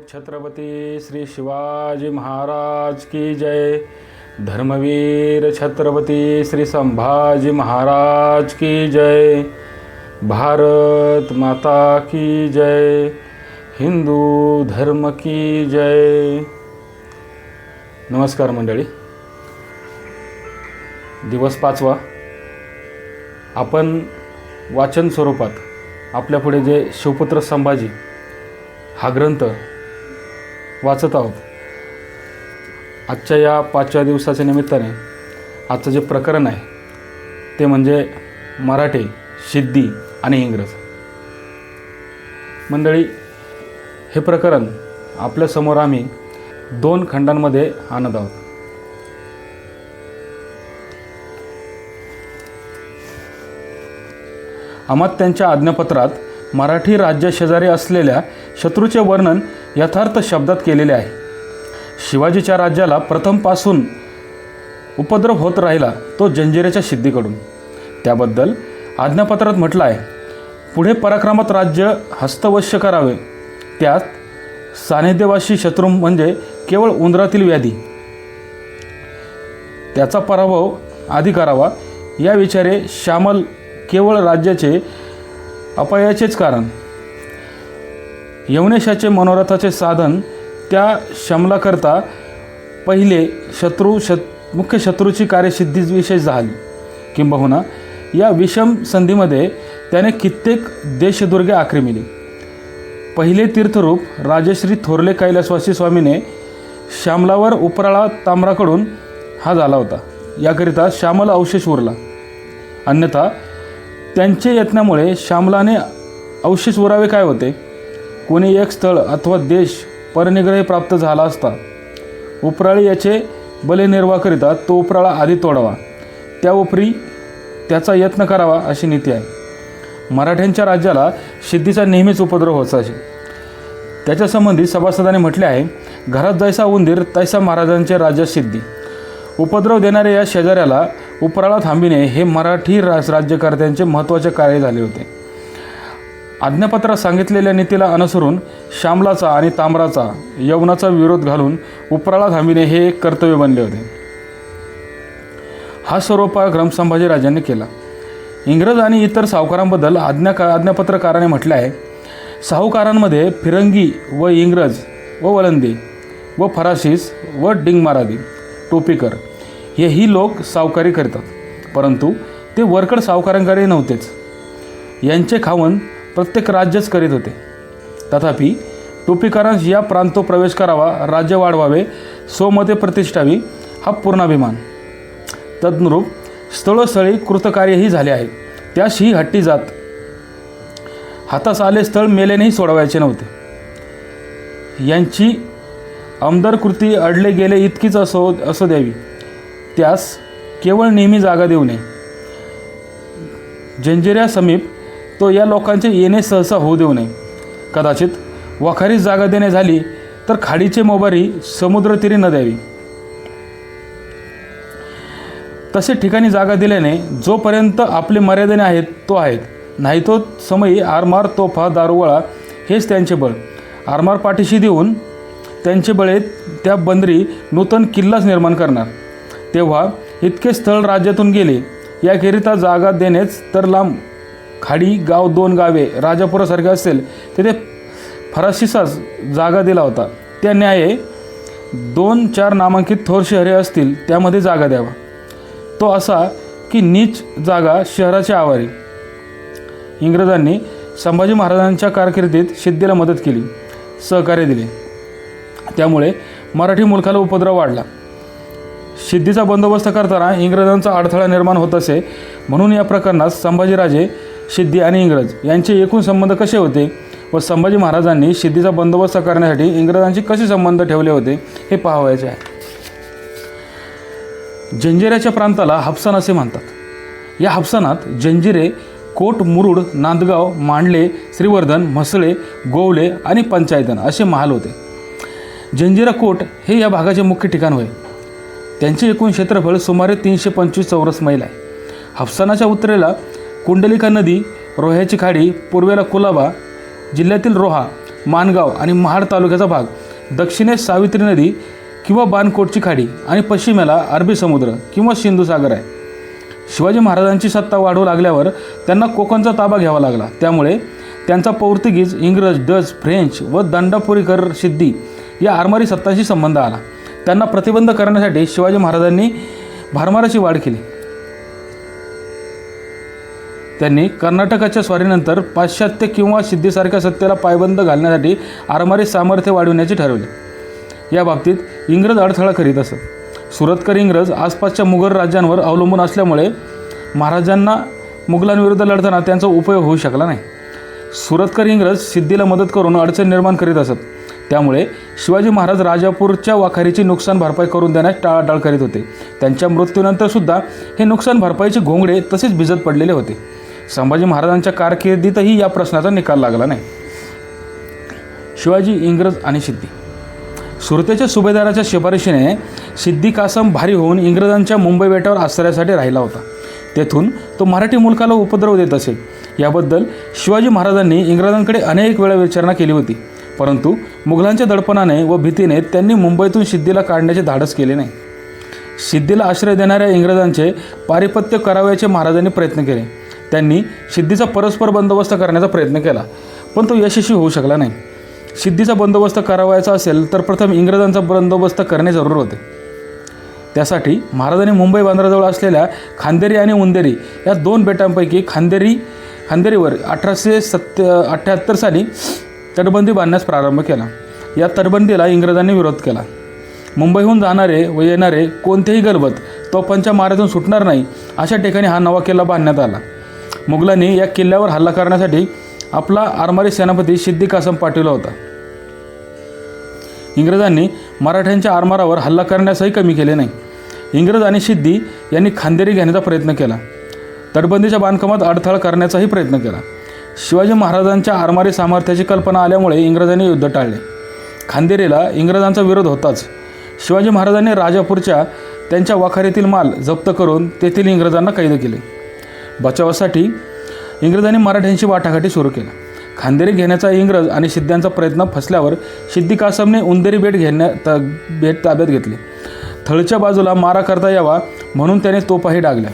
छत्रपती श्री शिवाजी महाराज की जय। धर्मवीर छत्रपती श्री संभाजी महाराज की जय। भारत माता की जय। हिंदू धर्म की जय। नमस्कार मंडळी, दिवस 5वा आपण वाचन स्वरूपात आपल्यापुढे जे शिवपुत्र संभाजी हा ग्रंथ वाचत आहोत। आजच्या या 5व्या दिवसाच्या निमित्ताने आजचं जे प्रकरण आहे ते म्हणजे मराठे, सिद्धी आणि इंग्रज। मंडळी, हे प्रकरण आपल्या समोर आम्ही 2 खंडांमध्ये आणत आहोत। अमात्यांच्या आज्ञापत्रात मराठी राज्य शेजारी असलेल्या शत्रूचे वर्णन यथार्थ शब्दात केलेले आहे। शिवाजीच्या राज्याला प्रथमपासून उपद्रव होत राहिला तो जंजिऱ्याच्या सिद्धीकडून। त्याबद्दल आज्ञापत्रात म्हटलं आहे, पुढे पराक्रमात राज्य हस्तवश्य करावे, त्यात सान्निध्यवासी शत्रू म्हणजे केवळ उंदरातील व्याधी, त्याचा पराभव आधी करावा या विचारे श्यामल केवळ राज्याचे अपयाचेच कारण, यवनेशाचे मनोरथाचे साधन त्या शमलाकरता पहिले मुख्य शत्रूची कार्यसिद्धीविषयी झाली। किंबहुना या विषम संधीमध्ये त्याने कित्येक देशदुर्गे आक्रमिली। पहिले तीर्थरूप राजश्री थोरले कैलासवासी स्वामीने श्यामलावर उपराळा ताम्राकडून हा झाला होता। याकरिता श्यामल अवशेष उरला, अन्यथा त्यांचे यत्नामुळे श्यामलाने अवशेष उरावे काय होते। कोणी एक स्थळ अथवा देश परनिग्रही प्राप्त झाला असता, उपराळी याचे बलनिर्वाहाकरिता तो उपराळा आधी तोडावा, त्या उपरी त्याचा यत्न करावा अशी नीती आहे। मराठ्यांच्या राज्याला सिद्धीचा नेहमीच उपद्रव होत असे। त्याच्या संबंधी सभासदांनी म्हटले आहे, घरात जैसा उंदीर तैसा महाराजांच्या राज्यात सिद्धी। उपद्रव देणाऱ्या या शेजाऱ्याला उपराळा थांबिणे हे मराठी राज्यकर्त्यांचे महत्त्वाचे कार्य झाले होते। आज्ञापत्रात सांगितलेल्या नीतीला अनुसरून श्यामलाचा आणि ताम्राचा यवनाचा विरोध घालून उपराळा थांबिणे हे एक कर्तव्य बनले होते। हा सर्व पराक्रम संभाजीराजांनी केला। इंग्रज आणि इतर सावकारांबद्दल आज्ञापत्रकाराने म्हटले आहे, सावकारांमध्ये फिरंगी व इंग्रज व वलंदी व फराशीस व डिंगमारादी टोपीकर हेही लोक सावकारी करतात, परंतु ते वरकड सावकारांकडे नव्हतेच। यांचे खावण प्रत्येक राज्यच करीत होते। तथापि टोपीकारांस या प्रांतो प्रवेश करावा, राज्य वाढवावे, स्वमते प्रतिष्ठावी हा पूर्णाभिमान। तदनुरूप स्थळोस्थळी कृतकार्यही झाले आहे। त्याशी हट्टी जात हातास आले स्थळ मेलेनेही सोडवायचे नव्हते। यांची आमदार कृती अडले गेले इतकीच असो द्यावी, त्यास केवळ नेहमी जागा देऊ नये। जंजिऱ्या समीप तो या लोकांचे येणे सहसा होऊ देऊ नये। कदाचित वखारीस जागा देणे झाली तर खाडीचे मोबारी समुद्रतीरी न द्यावी। तसे ठिकाणी जागा दिल्याने जोपर्यंत आपले मर्यादेने आहेत तो आहेत, नाही तो समयी आरमार तोफा दारुगोळा हेच त्यांचे बळ। आरमार पाठीशी देऊन त्यांचे बळे त्या बंदरी नूतन किल्लाच निर्माण करणार। तेव्हा इतके स्थळ राज्यातून गेले, याकरिता जागा देणेच तर लांब खाडी गाव 2 गावे राजापुरासारखे असेल तेथे फराशीसाच जागा दिला होता। त्या न्याये 2-4 नामांकित थोर शहरे असतील त्यामध्ये जागा द्यावा। तो असा की नीच जागा शहराच्या आवारी। इंग्रजांनी संभाजी महाराजांच्या कारकिर्दीत सिद्धीला मदत केली, सहकार्य दिले, त्यामुळे मराठी मुलखाला उपद्रव वाढला। सिद्धीचा बंदोबस्त करताना इंग्रजांचा अडथळा निर्माण होत असे, म्हणून या प्रकरणात संभाजीराजे, सिद्धी आणि इंग्रज यांचे एकूण संबंध कसे होते व संभाजी महाराजांनी सिद्धीचा बंदोबस्त करण्यासाठी इंग्रजांशी कसे संबंध ठेवले होते हे पाहावयाचे आहे। जंजिऱ्याच्या प्रांताला हापसान असे म्हणतात। या हापसानात जंजिरे, कोट, मुरुड, नांदगाव, मांडले, श्रीवर्धन, म्हसळे, गोवले आणि पंचायतन असे महाल होते। जंजिरा कोट हे या भागाचे मुख्य ठिकाण होय। त्यांचे एकूण क्षेत्रफळ सुमारे 325 चौरस मैल आहे। हापसानाच्या उत्तरेला कुंडलिका नदी, रोह्याची खाडी, पूर्वेला कुलाबा, जिल्ह्यातील रोहा माणगाव आणि महाड तालुक्याचा भाग, दक्षिणेस सावित्री नदी किंवा बाणकोटची खाडी आणि पश्चिमेला अरबी समुद्र किंवा सिंधू सागर आहे. शिवाजी महाराजांची सत्ता वाढू लागल्यावर त्यांना कोकणचा ताबा घ्यावा लागला. त्यामुळे त्यांचा पोर्तुगीज, इंग्रज, डच, फ्रेंच व दंडापुरीकर सिद्धी या आरमारी सत्तांशी संबंध आला. त्यांना प्रतिबंध करण्यासाठी शिवाजी महाराजांनी भारमाराची वाढ केली. त्यांनी कर्नाटकाच्या स्वारीनंतर पाश्चात्य किंवा सिद्धीसारख्या सत्तेला पायबंद घालण्यासाठी आरमारी सामर्थ्य वाढविण्याचे ठरवले. या बाबतीत इंग्रज अडथळा करीत असत. सुरतकर इंग्रज आसपासच्या मुघल राज्यांवर अवलंबून असल्यामुळे महाराजांना मुघलांविरुद्ध लढताना त्यांचा उपयोग होऊ शकला नाही. सुरतकर इंग्रज सिद्धीला मदत करून अडचण निर्माण करीत असत. त्यामुळे शिवाजी महाराज राजापूरच्या वाखारीची नुकसान भरपाई करून देण्यास टाळाटाळ करीत होते. त्यांच्या मृत्यूनंतरसुद्धा हे नुकसान भरपाईचे घोंगडे तसेच भिजत पडलेले होते. संभाजी महाराजांच्या कारकिर्दीतही या प्रश्नाचा निकाल लागला नाही. शिवाजी, इंग्रज आणि सिद्धी. सुरतेच्या सुभेदाराच्या शिफारशीने सिद्दी कासम भारी होऊन इंग्रजांच्या मुंबई बेटावर आश्रयासाठी राहिला होता. तेथून तो मराठी मुलकाला उपद्रव देत असे. याबद्दल शिवाजी महाराजांनी इंग्रजांकडे अनेक वेळा विचारणा केली होती, परंतु मुघलांच्या दडपणाने व भीतीने त्यांनी मुंबईतून सिद्धीला काढण्याचे धाडस केले नाही. सिद्धीला आश्रय देणाऱ्या इंग्रजांचे पारिपत्य करावयाचे महाराजांनी प्रयत्न केले. त्यांनी सिद्धीचा परस्पर बंदोबस्त करण्याचा प्रयत्न केला, पण तो यशस्वी होऊ शकला नाही. सिद्धीचा बंदोबस्त करावायचा असेल तर प्रथम इंग्रजांचा बंदोबस्त करणे जरूर होते. त्यासाठी महाराजांनी मुंबई बंदराजवळ असलेल्या खांदेरी आणि उंदेरी या दोन बेटांपैकी खांदेरीवर 1878 साली तटबंदी बांधण्यास प्रारंभ केला. या तटबंदीला इंग्रजांनी विरोध केला. मुंबईहून जाणारे व येणारे कोणतेही गलबत तोफांच्या माऱ्यातून सुटणार नाही अशा ठिकाणी हा नवा किल्ला बांधण्यात आला. मुघलांनी या किल्ल्यावर हल्ला करण्यासाठी आपला आरमारी सेनापती सिद्दी कासम पाठविला होता. इंग्रजांनी मराठ्यांच्या आरमारावर हल्ला करण्यासही कमी केले नाही. इंग्रज आणि सिद्दी यांनी खांदेरी घेण्याचा प्रयत्न केला. तटबंदीच्या बांधकामात अडथळा करण्याचाही प्रयत्न केला. शिवाजी महाराजांच्या आरमारी सामर्थ्याची कल्पना आल्यामुळे इंग्रजांनी युद्ध टाळले. खांदेरीला इंग्रजांचा विरोध होताच शिवाजी महाराजांनी राजापूरच्या त्यांच्या वाखारीतील माल जप्त करून तेथील इंग्रजांना कैद केले. बचावासाठी इंग्रजांनी मराठ्यांची वाटाघाटी सुरू केला. खांदेरी घेण्याचा इंग्रज आणि सिद्ध्यांचा प्रयत्न फसल्यावर सिद्दी कासमने उंदेरी बेट ताब्यात घेतले. थळच्या बाजूला मारा करता यावा म्हणून त्याने तोफाही डागल्या.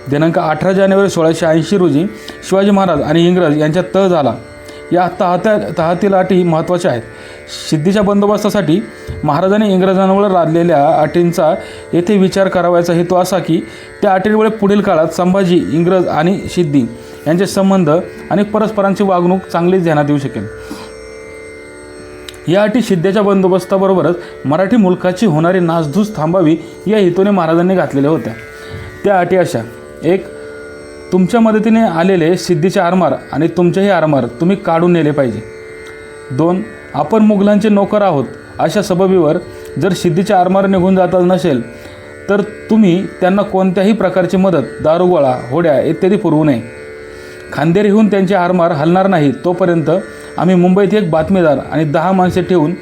दिनांक 18 जानेवारी 1680 रोजी शिवाजी महाराज आणि इंग्रज यांच्यात तह झाला. या तहातील अटी महत्त्वाच्या आहेत. सिद्धीच्या बंदोबस्तासाठी महाराजांनी इंग्रजांवर लादलेल्या अटींचा येथे विचार करावयाचा हेतू असा की त्या अटींमुळे पुढील काळात संभाजी, इंग्रज आणि सिद्धी यांचे संबंध आणि परस्परांची वागणूक चांगलीच ध्यानात येऊ शकेल. या अटी सिद्धीच्या बंदोबस्ताबरोबरच मराठी मुलकाची होणारी नासधूस थांबावी या हेतूने महाराजांनी घातलेल्या होत्या. त्या अटी अशा: 1. तुमच्या मदतीने आलेले सिद्धीचे आरमार आणि तुमचेही आरमार तुम्ही काढून नेले पाहिजे. 2. आपण मुघलांचे नोकर आहोत अशा सबबीवर जर सिद्धीचे आरमार निघून जात नसेल तर तुम्ही त्यांना कोणत्याही प्रकारची मदत, दारुगोळा, होड्या इत्यादी पुरवू नये. खांदेरीहून त्यांचे आरमार हलणार नाही तोपर्यंत आम्ही मुंबईत एक बातमीदार आणि 10 माणसे ठेवून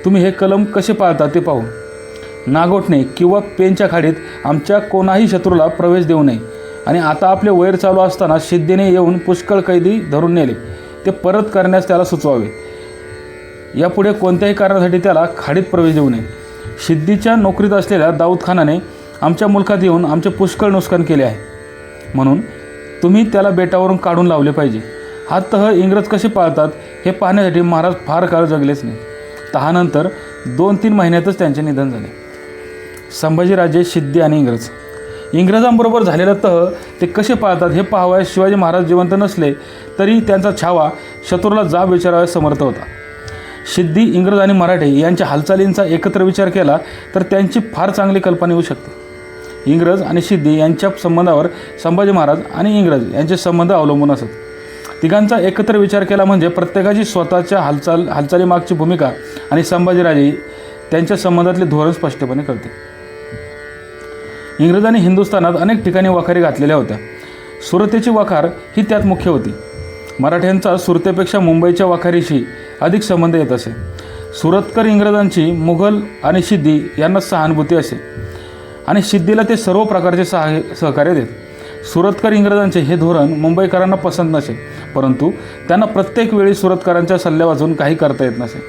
तुम्ही हे कलम कसे पाळता ते पाहू. नागोठणे किंवा पेनच्या खाडीत आमच्या कोणाही शत्रूला प्रवेश देऊ नये. आणि आता आपले वैर चालू असताना सिद्धीने येऊन पुष्कळ कैदी धरून नेले ते परत करण्यास त्याला सुचवावे. यापुढे कोणत्याही कारणासाठी त्याला खाडीत प्रवेश देऊ नये. सिद्धीच्या नोकरीत असलेल्या दाऊद खानाने आमच्या मुलखात येऊन आमचे पुष्कळ नुकसान केले आहे, म्हणून तुम्ही त्याला बेटावरून काढून लावले पाहिजे. हा तह इंग्रज कसे पाळतात हे पाहण्यासाठी महाराज फार काळ जगलेच नाही. तहानंतर 2-3 महिन्यातच त्यांचे निधन झाले. संभाजीराजे, सिद्धी आणि इंग्रज. इंग्रजांबरोबर झालेला तह ते कसे पाळतात हे पाहावयास शिवाजी महाराज जिवंत नसले तरी त्यांचा छावा शत्रूला जाब विचारावयास समर्थ होता. सिद्धी, इंग्रज आणि मराठे यांच्या हालचालींचा एकत्र विचार केला तर त्यांची फार चांगली कल्पना येऊ शकते. इंग्रज आणि सिद्धी यांच्या संबंधावर संभाजी महाराज आणि इंग्रज यांचे संबंध अवलंबून असत. तिघांचा एकत्र विचार केला म्हणजे प्रत्येकाची स्वतःच्या हालचालीमागची भूमिका आणि संभाजीराजे त्यांच्या संबंधातले धोरण स्पष्टपणे कळते. इंग्रजांनी हिंदुस्थानात अनेक ठिकाणी वाखारी घातलेल्या होत्या. सुरतेची वाखार ही त्यात मुख्य होती. मराठ्यांचा सुरतेपेक्षा मुंबईच्या वाखारीशी अधिक संबंध येत असे. सुरतकर इंग्रजांची मुघल आणि सिद्धी यांना सहानुभूती असे आणि सिद्धीला ते सर्व प्रकारचे सहकार्य देत. सुरतकर इंग्रजांचे हे धोरण मुंबईकरांना पसंत नसे, परंतु त्यांना प्रत्येक वेळी सुरतकरांच्या सल्ल्या वाचून काही करता येत नसे.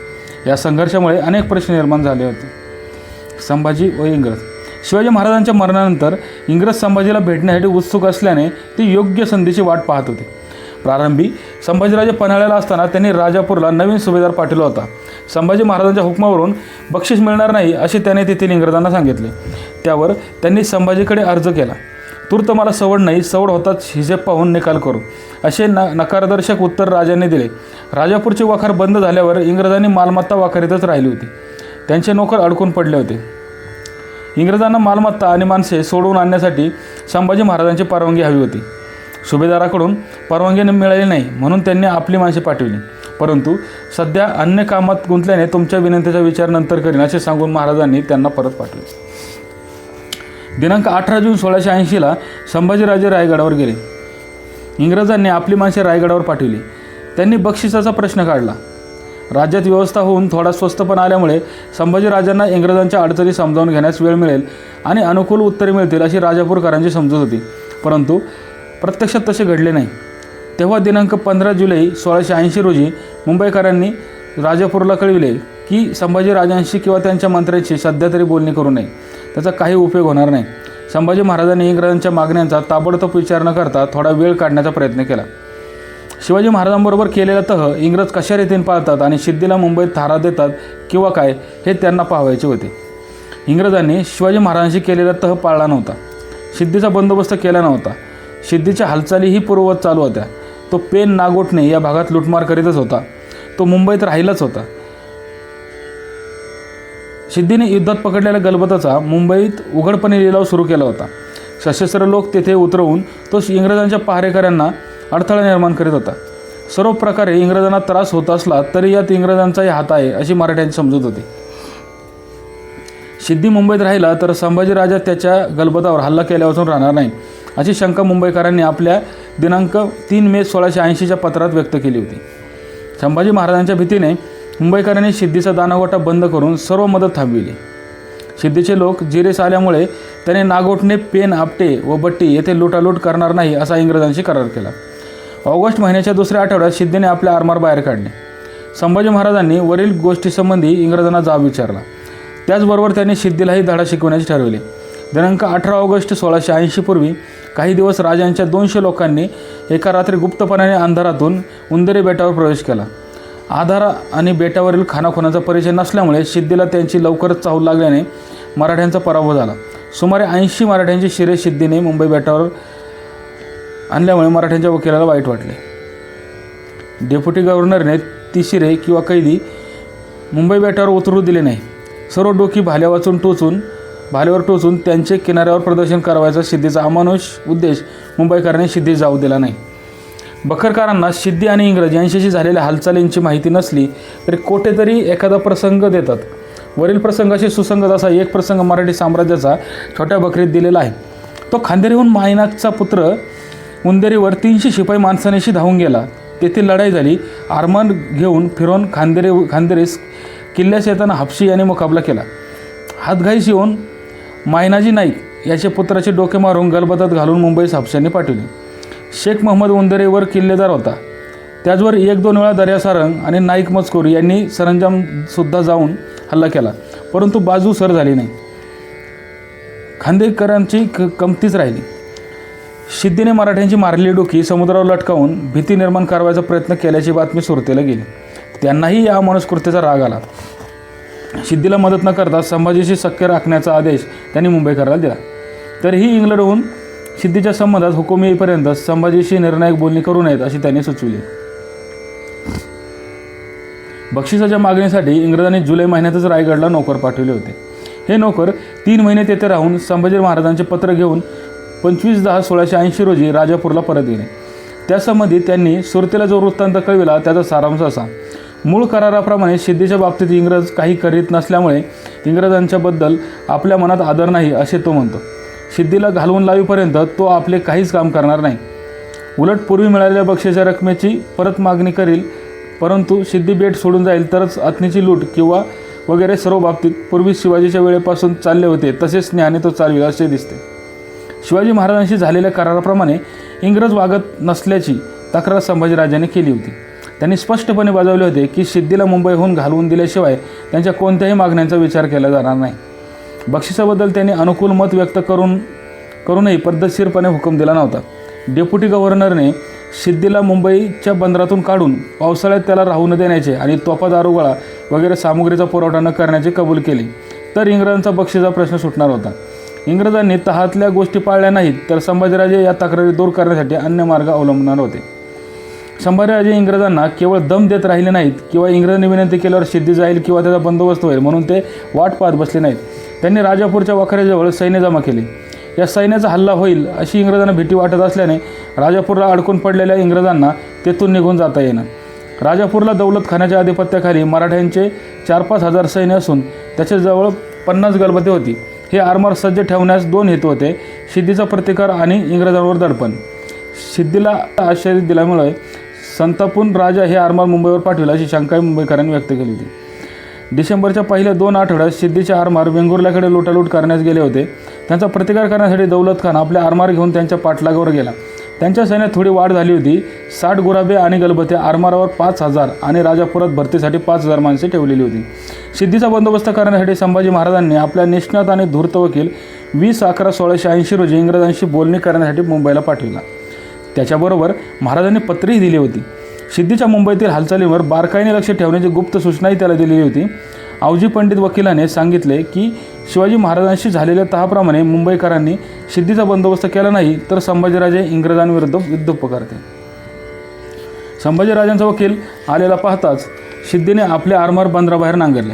या संघर्षामुळे अनेक प्रश्न निर्माण झाले होते. संभाजी व इंग्रज. शिवाजी महाराजांच्या मरणानंतर इंग्रज संभाजीला भेटण्यासाठी उत्सुक असल्याने ते योग्य संधीची वाट पाहत होते. प्रारंभी संभाजीराजे पन्हाळ्याला असताना त्यांनी राजापूरला नवीन सुभेदार पाठवला होता. संभाजी महाराजांच्या हुकमावरून बक्षीस मिळणार नाही असे त्याने तेथील इंग्रजांना सांगितले. त्यावर त्यांनी संभाजीकडे अर्ज केला. तूर्त मला सवड नाही, सवड होताच हिशेब पाहून निकाल करू, असे नकारदर्शक उत्तर राजांनी दिले. राजापूरचे वखार बंद झाल्यावर इंग्रजांनी मालमत्ता वाखारीतच राहिली होती. त्यांचे नोकर अडकून पडले होते. इंग्रजांना मालमत्ता आणि माणसे सोडवून आणण्यासाठी संभाजी महाराजांची परवानगी हवी होती. सुभेदाराकडून परवानगी मिळाली नाही म्हणून त्यांनी आपली माणसे पाठवली, परंतु सध्या अन्य कामात गुंतल्याने तुमच्या विनंतीचा विचार नंतर करीन असे सांगून महाराजांनी त्यांना परत पाठवले. दिनांक 18 जून 1680ला संभाजीराजे रायगडावर गेले. इंग्रजांनी आपली माणसे रायगडावर पाठवली. त्यांनी बक्षिसाचा प्रश्न काढला. राज्यात व्यवस्था होऊन थोडा स्वस्तपणा आल्यामुळे संभाजीराजांना इंग्रजांच्या अडचणी समजावून घेण्यास वेळ मिळेल आणि अनुकूल उत्तरे मिळतील अशी राजापूरकरांची समजूत होती, परंतु प्रत्यक्षात तसे घडले नाही. तेव्हा दिनांक 15 जुलै 1680 रोजी मुंबईकरांनी राजापूरला कळविले की संभाजीराजांशी किंवा त्यांच्या मंत्र्यांशी सध्या तरी बोलणी करू नये, त्याचा काही उपयोग होणार नाही. संभाजी महाराजांनी इंग्रजांच्या मागण्यांचा ताबडतोब विचार न करता थोडा वेळ काढण्याचा प्रयत्न केला. शिवाजी महाराजांबरोबर केलेला तह इंग्रज कशा रीतीने पाळतात आणि सिद्धीला मुंबईत थारा देतात किंवा काय हे त्यांना पाहायचे होते. इंग्रजांनी शिवाजी महाराजांशी केलेला तह पाळला नव्हता, सिद्धीचा बंदोबस्त केला नव्हता. सिद्धीच्या हालचालीही पूर्ववत चालू होत्या. तो पेन नागोठणे या भागात लुटमार करीतच होता. तो मुंबईत राहिलाच होता. सिद्धीने युद्धात पकडलेल्या गलबताचा मुंबईत उघडपणे लिलाव सुरू केला होता. सशस्त्र लोक तेथे उतरवून तो इंग्रजांच्या पहारेकऱ्यांना अडथळा निर्माण करीत होता. सर्व प्रकारे इंग्रजांना त्रास होत असला तरी यात इंग्रजांचाही हात आहे अशी मराठ्यांची समजूत होती. सिद्धी मुंबईत राहिला तर संभाजीराजा त्याच्या गलबतावर हल्ला केल्यापासून राहणार नाही अशी शंका मुंबईकरांनी आपल्या दिनांक 3 मे 1680च्या पत्रात व्यक्त केली होती. संभाजी महाराजांच्या भीतीने मुंबईकरांनी सिद्धीचा दानागोटा बंद करून सर्व मदत थांबविली. सिद्धीचे लोक जिरेस आल्यामुळे त्याने नागोठणे, पेन, आपटे व बट्टी येथे लुटालूट करणार नाही असा इंग्रजांशी करार केला. ऑगस्ट महिन्याच्या दुसऱ्या आठवड्यात सिद्धीने आपले आरमार बाहेर काढले. संभाजी महाराजांनी वरील गोष्टीसंबंधी इंग्रजांना जाब विचारला. त्याचबरोबर त्यांनी सिद्धीलाही धडा शिकवण्याचे ठरवले. दिनांक 18 ऑगस्ट 1680 पूर्वी काही दिवस राजांच्या 200 लोकांनी एका रात्री गुप्तपणाने अंधारातून उंदेरी बेटावर प्रवेश केला. आधार आणि बेटावरील खानाखुनाचा परिचय नसल्यामुळे सिद्धीला त्यांची लवकरच चाहूल लागल्याने मराठ्यांचा पराभव झाला. सुमारे 80 मराठ्यांची शिरे सिद्धीने मुंबई बेटावर आणल्यामुळे मराठ्यांच्या वकिलाला वाईट वाटले. डेप्युटी गव्हर्नरने ती शिरे किंवा कैदी मुंबई बेटावर उतरू दिले नाही. सर्व डोकी भाल्यावर टोचून त्यांचे किनाऱ्यावर प्रदर्शन करावयाचा सिद्धीचा अमानुष उद्देश मुंबईकरांनी सिद्धीस जाऊ दिला नाही. बखरकारांना सिद्धी आणि इंग्रज यांच्याशी झालेल्या हालचालींची माहिती नसली तरी कोठेतरी एखादा प्रसंग देतात. वरील प्रसंगाशी सुसंगत असा एक प्रसंग मराठी साम्राज्याचा छोट्या बखरीत दिलेला आहे. तो खांदेरीहून मायनाकचा पुत्र उंदेरीवर 300 शिपाई माणसानेशी धावून गेला. तेथे लढाई झाली. आरमान घेऊन फिरून खांदेरीस किल्ल्यास येताना हापशी याने मुकाबला केला. हातघाईस येऊन मायनाजी नाईक याचे पुत्राचे डोके मारून गलबतात घालून मुंबईस हापशांनी पाठवली. शेख महम्मद उंदेरीवर किल्लेदार होता. त्याचवर 1-2 वेळा दर्यासारंग आणि नाईक मजकूर यांनी सरंजामसुद्धा जाऊन हल्ला केला, परंतु बाजू सर झाली नाही. खांदेकरांची कमतीच राहिली. सिद्धीने मराठ्यांची मारलेली डोकी समुद्रावर लटकावून भीती निर्माण करायचा प्रयत्न केल्याची बातमी सुरतेला गेली. त्यांनाही या मनुस्कृतीचा राग आला. सिद्धीला मदत न करता संभाजीशी सख्य राखण्याचा आदेश त्यांनी मुंबईकरांना दिला. तरीही इंग्लंडहून सिद्धीच्या संबंधात हुकूम येईपर्यंत संभाजीशी निर्णायक बोलणी करू नयेत अशी त्यांनी सुचविली. बक्षिसाच्या मागणीसाठी इंग्रजांनी जुलै महिन्यातच रायगडला नोकर पाठवले होते. हे नोकर 3 महिने तेथे राहून संभाजी महाराजांचे पत्र घेऊन 25/10/1680 रोजी राजापूरला परत गेले. त्यासंबंधी त्यांनी सुरतेला जो वृत्तांत कळविला त्याचा सारांश असा: मूळ कराराप्रमाणे सिद्धीच्या बाबतीत इंग्रज काही करीत नसल्यामुळे इंग्रजांच्याबद्दल आपल्या मनात आदर नाही असे तो म्हणतो. सिद्धीला घालवून लावीपर्यंत तो आपले काहीच काम करणार नाही. उलट पूर्वी मिळालेल्या बक्षिसाच्या रकमेची परत मागणी करील, परंतु सिद्धी बेट सोडून जाईल तरच अथनीची लूट किंवा वगैरे सर्व बाबतीत पूर्वी शिवाजीच्या वेळेपासून चालले होते तसेच स्नेहाने तो चालविल असे दिसते. शिवाजी महाराजांशी झालेल्या कराराप्रमाणे इंग्रज वागत नसल्याची तक्रार संभाजीराजांनी केली होती. त्यांनी स्पष्टपणे बजावले होते की सिद्धीला मुंबईहून घालवून दिल्याशिवाय त्यांच्या कोणत्याही मागण्यांचा विचार केला जाणार नाही. बक्षिसाबद्दल त्यांनी अनुकूल मत व्यक्त करूनही पद्धतशीरपणे हुकूम दिला नव्हता. डेप्युटी गव्हर्नरने सिद्धीला मुंबईच्या बंदरातून काढून पावसाळ्यात त्याला राहू न देण्याचे आणि तोफा, दारुगोळा वगैरे सामुग्रीचा पुरवठा न करण्याचे कबूल केले तर इंग्रजांचा बक्षीचा प्रश्न सुटणार होता. इंग्रजांनी तहातल्या गोष्टी पाळल्या नाहीत तर संभाजीराजे या तक्रारी दूर करण्यासाठी अन्य मार्ग अवलंबणार होते. संभाजीराजे इंग्रजांना केवळ दम देत राहिले नाहीत किंवा इंग्रजांनी विनंती केल्यावर सिद्धी जाईल किंवा त्याचा बंदोबस्त होईल म्हणून ते वाट पाहत बसले नाहीत. त्यांनी राजापूरच्या वखाऱ्याजवळ सैन्य जमा केले. या सैन्याचा हल्ला होईल अशी इंग्रजांना भीती वाटत असल्याने राजापूरला अडकून पडलेल्या इंग्रजांना तेथून निघून जाता येईना. राजापूरला दौलत खानाच्या आधिपत्याखाली मराठ्यांचे 4-5 हजार सैन्य असून त्याच्याजवळ 50 गलबते होती. हे आरमार सज्ज ठेवण्यास 2 हेतू होते: सिद्धीचा प्रतिकार आणि इंग्रजांवर दडपण. सिद्धीला आश्चर्य दिल्यामुळे संतापून राजा हे आरमार मुंबईवर पाठविला अशी शंका मुंबईकरांनी व्यक्त केली होती. डिसेंबरच्या पहिल्या 2 आठवड्यात सिद्धीचे आरमार वेंगुर्ल्याकडे लुटालूट करण्यास गेले होते. त्यांचा प्रतिकार करण्यासाठी दौलत खान आपले आरमार घेऊन त्यांच्या पाठलागावर गेला. त्यांच्या सैन्यात थोडी वाढ झाली होती. 60 गुराबे आणि गलबते, आरमारावर 5000 आणि राजापुरात भरतीसाठी 5000 माणसे ठेवलेली होती. सिद्धीचा बंदोबस्त करण्यासाठी संभाजी महाराजांनी आपल्या निष्णात आणि धूर्त वकील 20/11/1680 रोजी इंग्रजांशी बोलणी करण्यासाठी मुंबईला पाठविला. त्याच्याबरोबर महाराजांनी पत्रही दिली होती. सिद्धीच्या मुंबईतील हालचालींवर बारकाईने लक्ष ठेवण्याची गुप्त सूचनाही त्याला दिलेली होती. आवजी पंडित वकिलाने सांगितले की शिवाजी महाराजांशी झालेल्या तहाप्रमाणे मुंबईकरांनी सिद्धीचा बंदोबस्त केला नाही तर संभाजीराजे इंग्रजांविरुद्ध युद्ध पुकारतील. संभाजीराजांचा वकील आलेला पाहताच सिद्धीने आपले आरमार बंदराबाहेर नांगरले.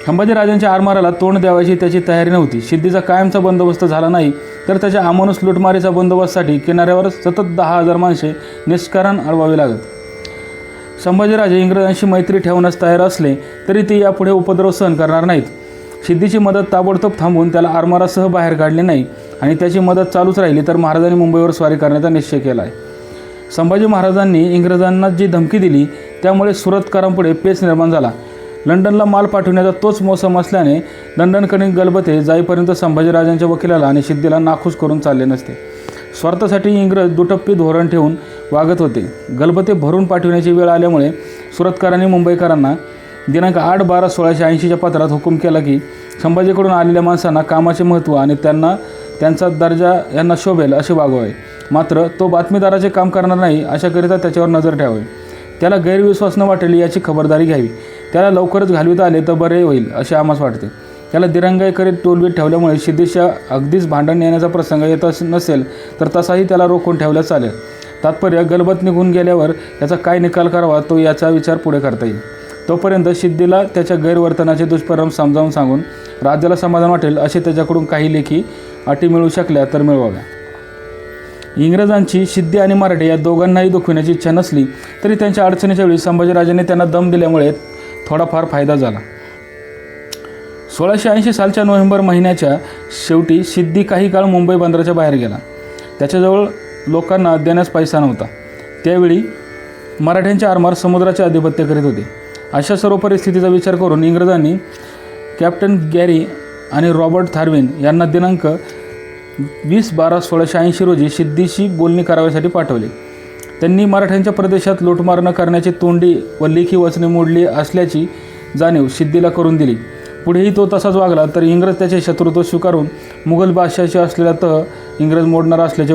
संभाजीराजांच्या आरमाराला तोंड द्यावायची त्याची तयारी नव्हती. सिद्धीचा कायमचा बंदोबस्त झाला नाही तर त्याच्या अमानुष लुटमारीचा बंदोबस्तासाठी किनाऱ्यावर सतत 10,000 माणसे निष्कारण अडवावी लागत. संभाजीराजे इंग्रजांशी मैत्री ठेवण्यास तयार असले तरी ते यापुढे उपद्रव सहन करणार नाहीत. सिद्धीची मदत ताबडतोब थांबवून त्याला आरमारासह बाहेर काढले नाही आणि त्याची मदत चालूच राहिली तर महाराजांनी मुंबईवर स्वारी करण्याचा निश्चय केला आहे. संभाजी महाराजांनी इंग्रजांना जी धमकी दिली त्यामुळे सुरतकरांपुढे पेच निर्माण झाला. लंडनला माल पाठवण्याचा तोच मोसम असल्याने लंडनकडील गलबते जाईपर्यंत संभाजीराजांच्या वकिलाला आणि सिद्धीला नाखुश करून चालले नसते. स्वार्थासाठी इंग्रज दुटप्पी धोरण ठेवून वागत होते. गलबते भरून पाठविण्याची वेळ आल्यामुळे सुरतकरांनी मुंबईकरांना दिनांक 8/12/1680च्या पत्रात हुकूम केला की संभाजीकडून आलेल्या माणसांना कामाचे महत्त्व आणि त्यांचा दर्जा यांना शोभेल असे वागवावे. मात्र तो बातमीदाराचे काम करणार नाही अशाकरिता त्याच्यावर नजर ठेवावी. त्याला गैरविश्वास न वाटेल याची खबरदारी घ्यावी. त्याला लवकरच घालविता आले तर बरे होईल असे आम्हास वाटते. त्याला दिरंगाई करीत टोलवीत ठेवल्यामुळे सिद्धीच्या अगदीच भांडण येण्याचा प्रसंग येत नसेल तर तसाही त्याला रोखून ठेवल्यास चालेल. तात्पर्य गलबत निघून गेल्यावर त्याचा काय निकाल करावा तो याचा विचार पुढे करता येईल. तोपर्यंत सिद्धीला त्याच्या गैरवर्तनाचे दुष्परिणाम समजावून सांगून राज्याला समाधान वाटेल असे त्याच्याकडून काही लेखी अटी मिळू शकल्या तर मिळवाव्या. इंग्रजांची सिद्धी आणि मराठे या दोघांनाही दुखविण्याची इच्छा नसली तरी त्यांच्या अडचणीच्या वेळी संभाजीराजांनी त्यांना दम दिल्यामुळे थोडाफार फायदा झाला. 1680 सालच्या नोव्हेंबर महिन्याच्या शेवटी सिद्धी काही काळ मुंबई बंदराच्या बाहेर गेला. त्याच्याजवळ लोकांना देण्यास पैसा नव्हता. त्यावेळी मराठ्यांचे आरमार समुद्राचे आधिपत्य करीत होते. अशा सर्व परिस्थितीचा विचार करून इंग्रजांनी कॅप्टन गॅरी आणि रॉबर्ट थार्विन यांना दिनांक 20/12/1680 रोजी सिद्धीशी बोलणी कराव्यासाठी पाठवले. त्यांनी मराठ्यांच्या प्रदेशात लूटमार न करण्याची तोंडी व लेखी वचने मोडली असल्याची जाणीव सिद्धीला करून दिली. पुढेही तो तसाच वागला तर इंग्रज त्याचे शत्रुत्व स्वीकारून मुघल बादशाहाशी असलेला तह इंग्रज मोडणार असल्याचे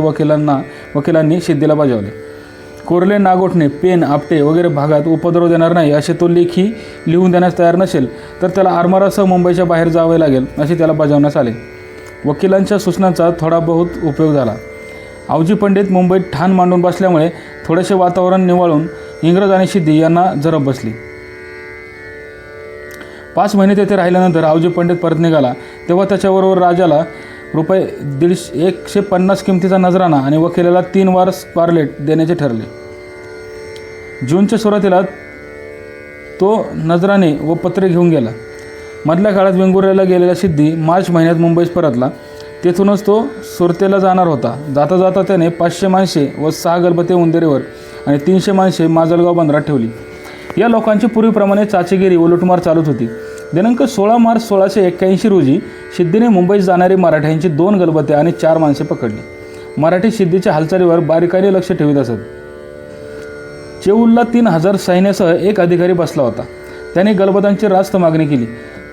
वकिलांनी सिद्धीला बजावले. कोरले नागोठणे, पेन, आपटे वगैरे भागात उपद्रव देणार नाही असे तो लेखी लिहून देण्यास तयार नसेल तर त्याला आरमारासह मुंबईच्या बाहेर जावे लागेल असे त्याला बजावण्यास आले. वकिलांच्या सूचनांचा थोडा बहुत उपयोग झाला. आवजी पंडित मुंबईत ठाण मांडून बसल्यामुळे थोडेसे वातावरण निवळून इंग्रज आणि सिद्धी यांना जरब बसली. 5 महिने तेथे राहिल्यानंतर आवजी पंडित परत निघाला तेव्हा त्याच्याबरोबर राजाला ₹150 किमतीचा नजराणा आणि वकिलाला 3 वार स्कारलेट देण्याचे ठरले. जूनच्या सुरुवातीला तो नजराणे व पत्रे घेऊन गेला. मधल्या काळात वेंगुर्ल्याला गेलेला सिद्धी मार्च महिन्यात मुंबईस परतला. तेथूनच तो सुरतेला जाणार होता. जाता जाता त्याने 500 माणसे व 6 गलबते उंदेरीवर आणि 300 माणसे माजलगाव बंदरात ठेवली. या लोकांची पूर्वीप्रमाणे चाचेगिरी व लुटमार चालूच होती. दिनांक 16 मार्च 1681 रोजी सिद्धीने मुंबईत जाणारी मराठ्यांची 2 गलबते आणि 4 माणसे पकडली. मराठी सिद्धीच्या हालचालीवर बारीकाईने लक्ष ठेवीत असत. चेऊलला 3000 सैन्यासह एक अधिकारी बसला होता. त्याने गलबतांची रास्त मागणी केली.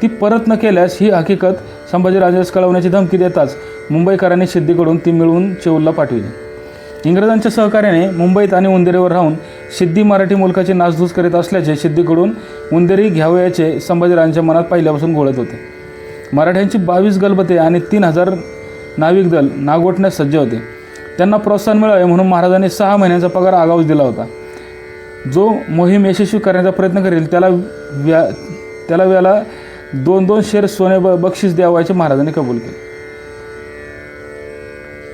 ती परत न केल्यास ही हकीकत संभाजीराजास कळवण्याची धमकी देताच मुंबईकरांनी सिद्धीकडून ती मिळवून चेऊलला पाठविली. इंग्रजांच्या सहकार्याने मुंबईत आणि उंदेरीवर राहून सिद्धी मराठी मुलकाची नासधूस करीत असल्याचे सिद्धीकडून उंदेरी घ्यावयाचे संभाजीराजांच्या मनात पहिल्यापासून घोळत होते. मराठ्यांची 22 गलबते आणि 3000 नाविक दल नागोठण्यास सज्ज होते. त्यांना प्रोत्साहन मिळावे म्हणून महाराजांनी 6 महिन्यांचा पगार आगाऊच दिला होता. जो मोहीम यशस्वी करण्याचा प्रयत्न करेल त्याला व्याला 2-2 शेर सोने बक्षीस द्यावयाचे महाराजांनी कबूल केले.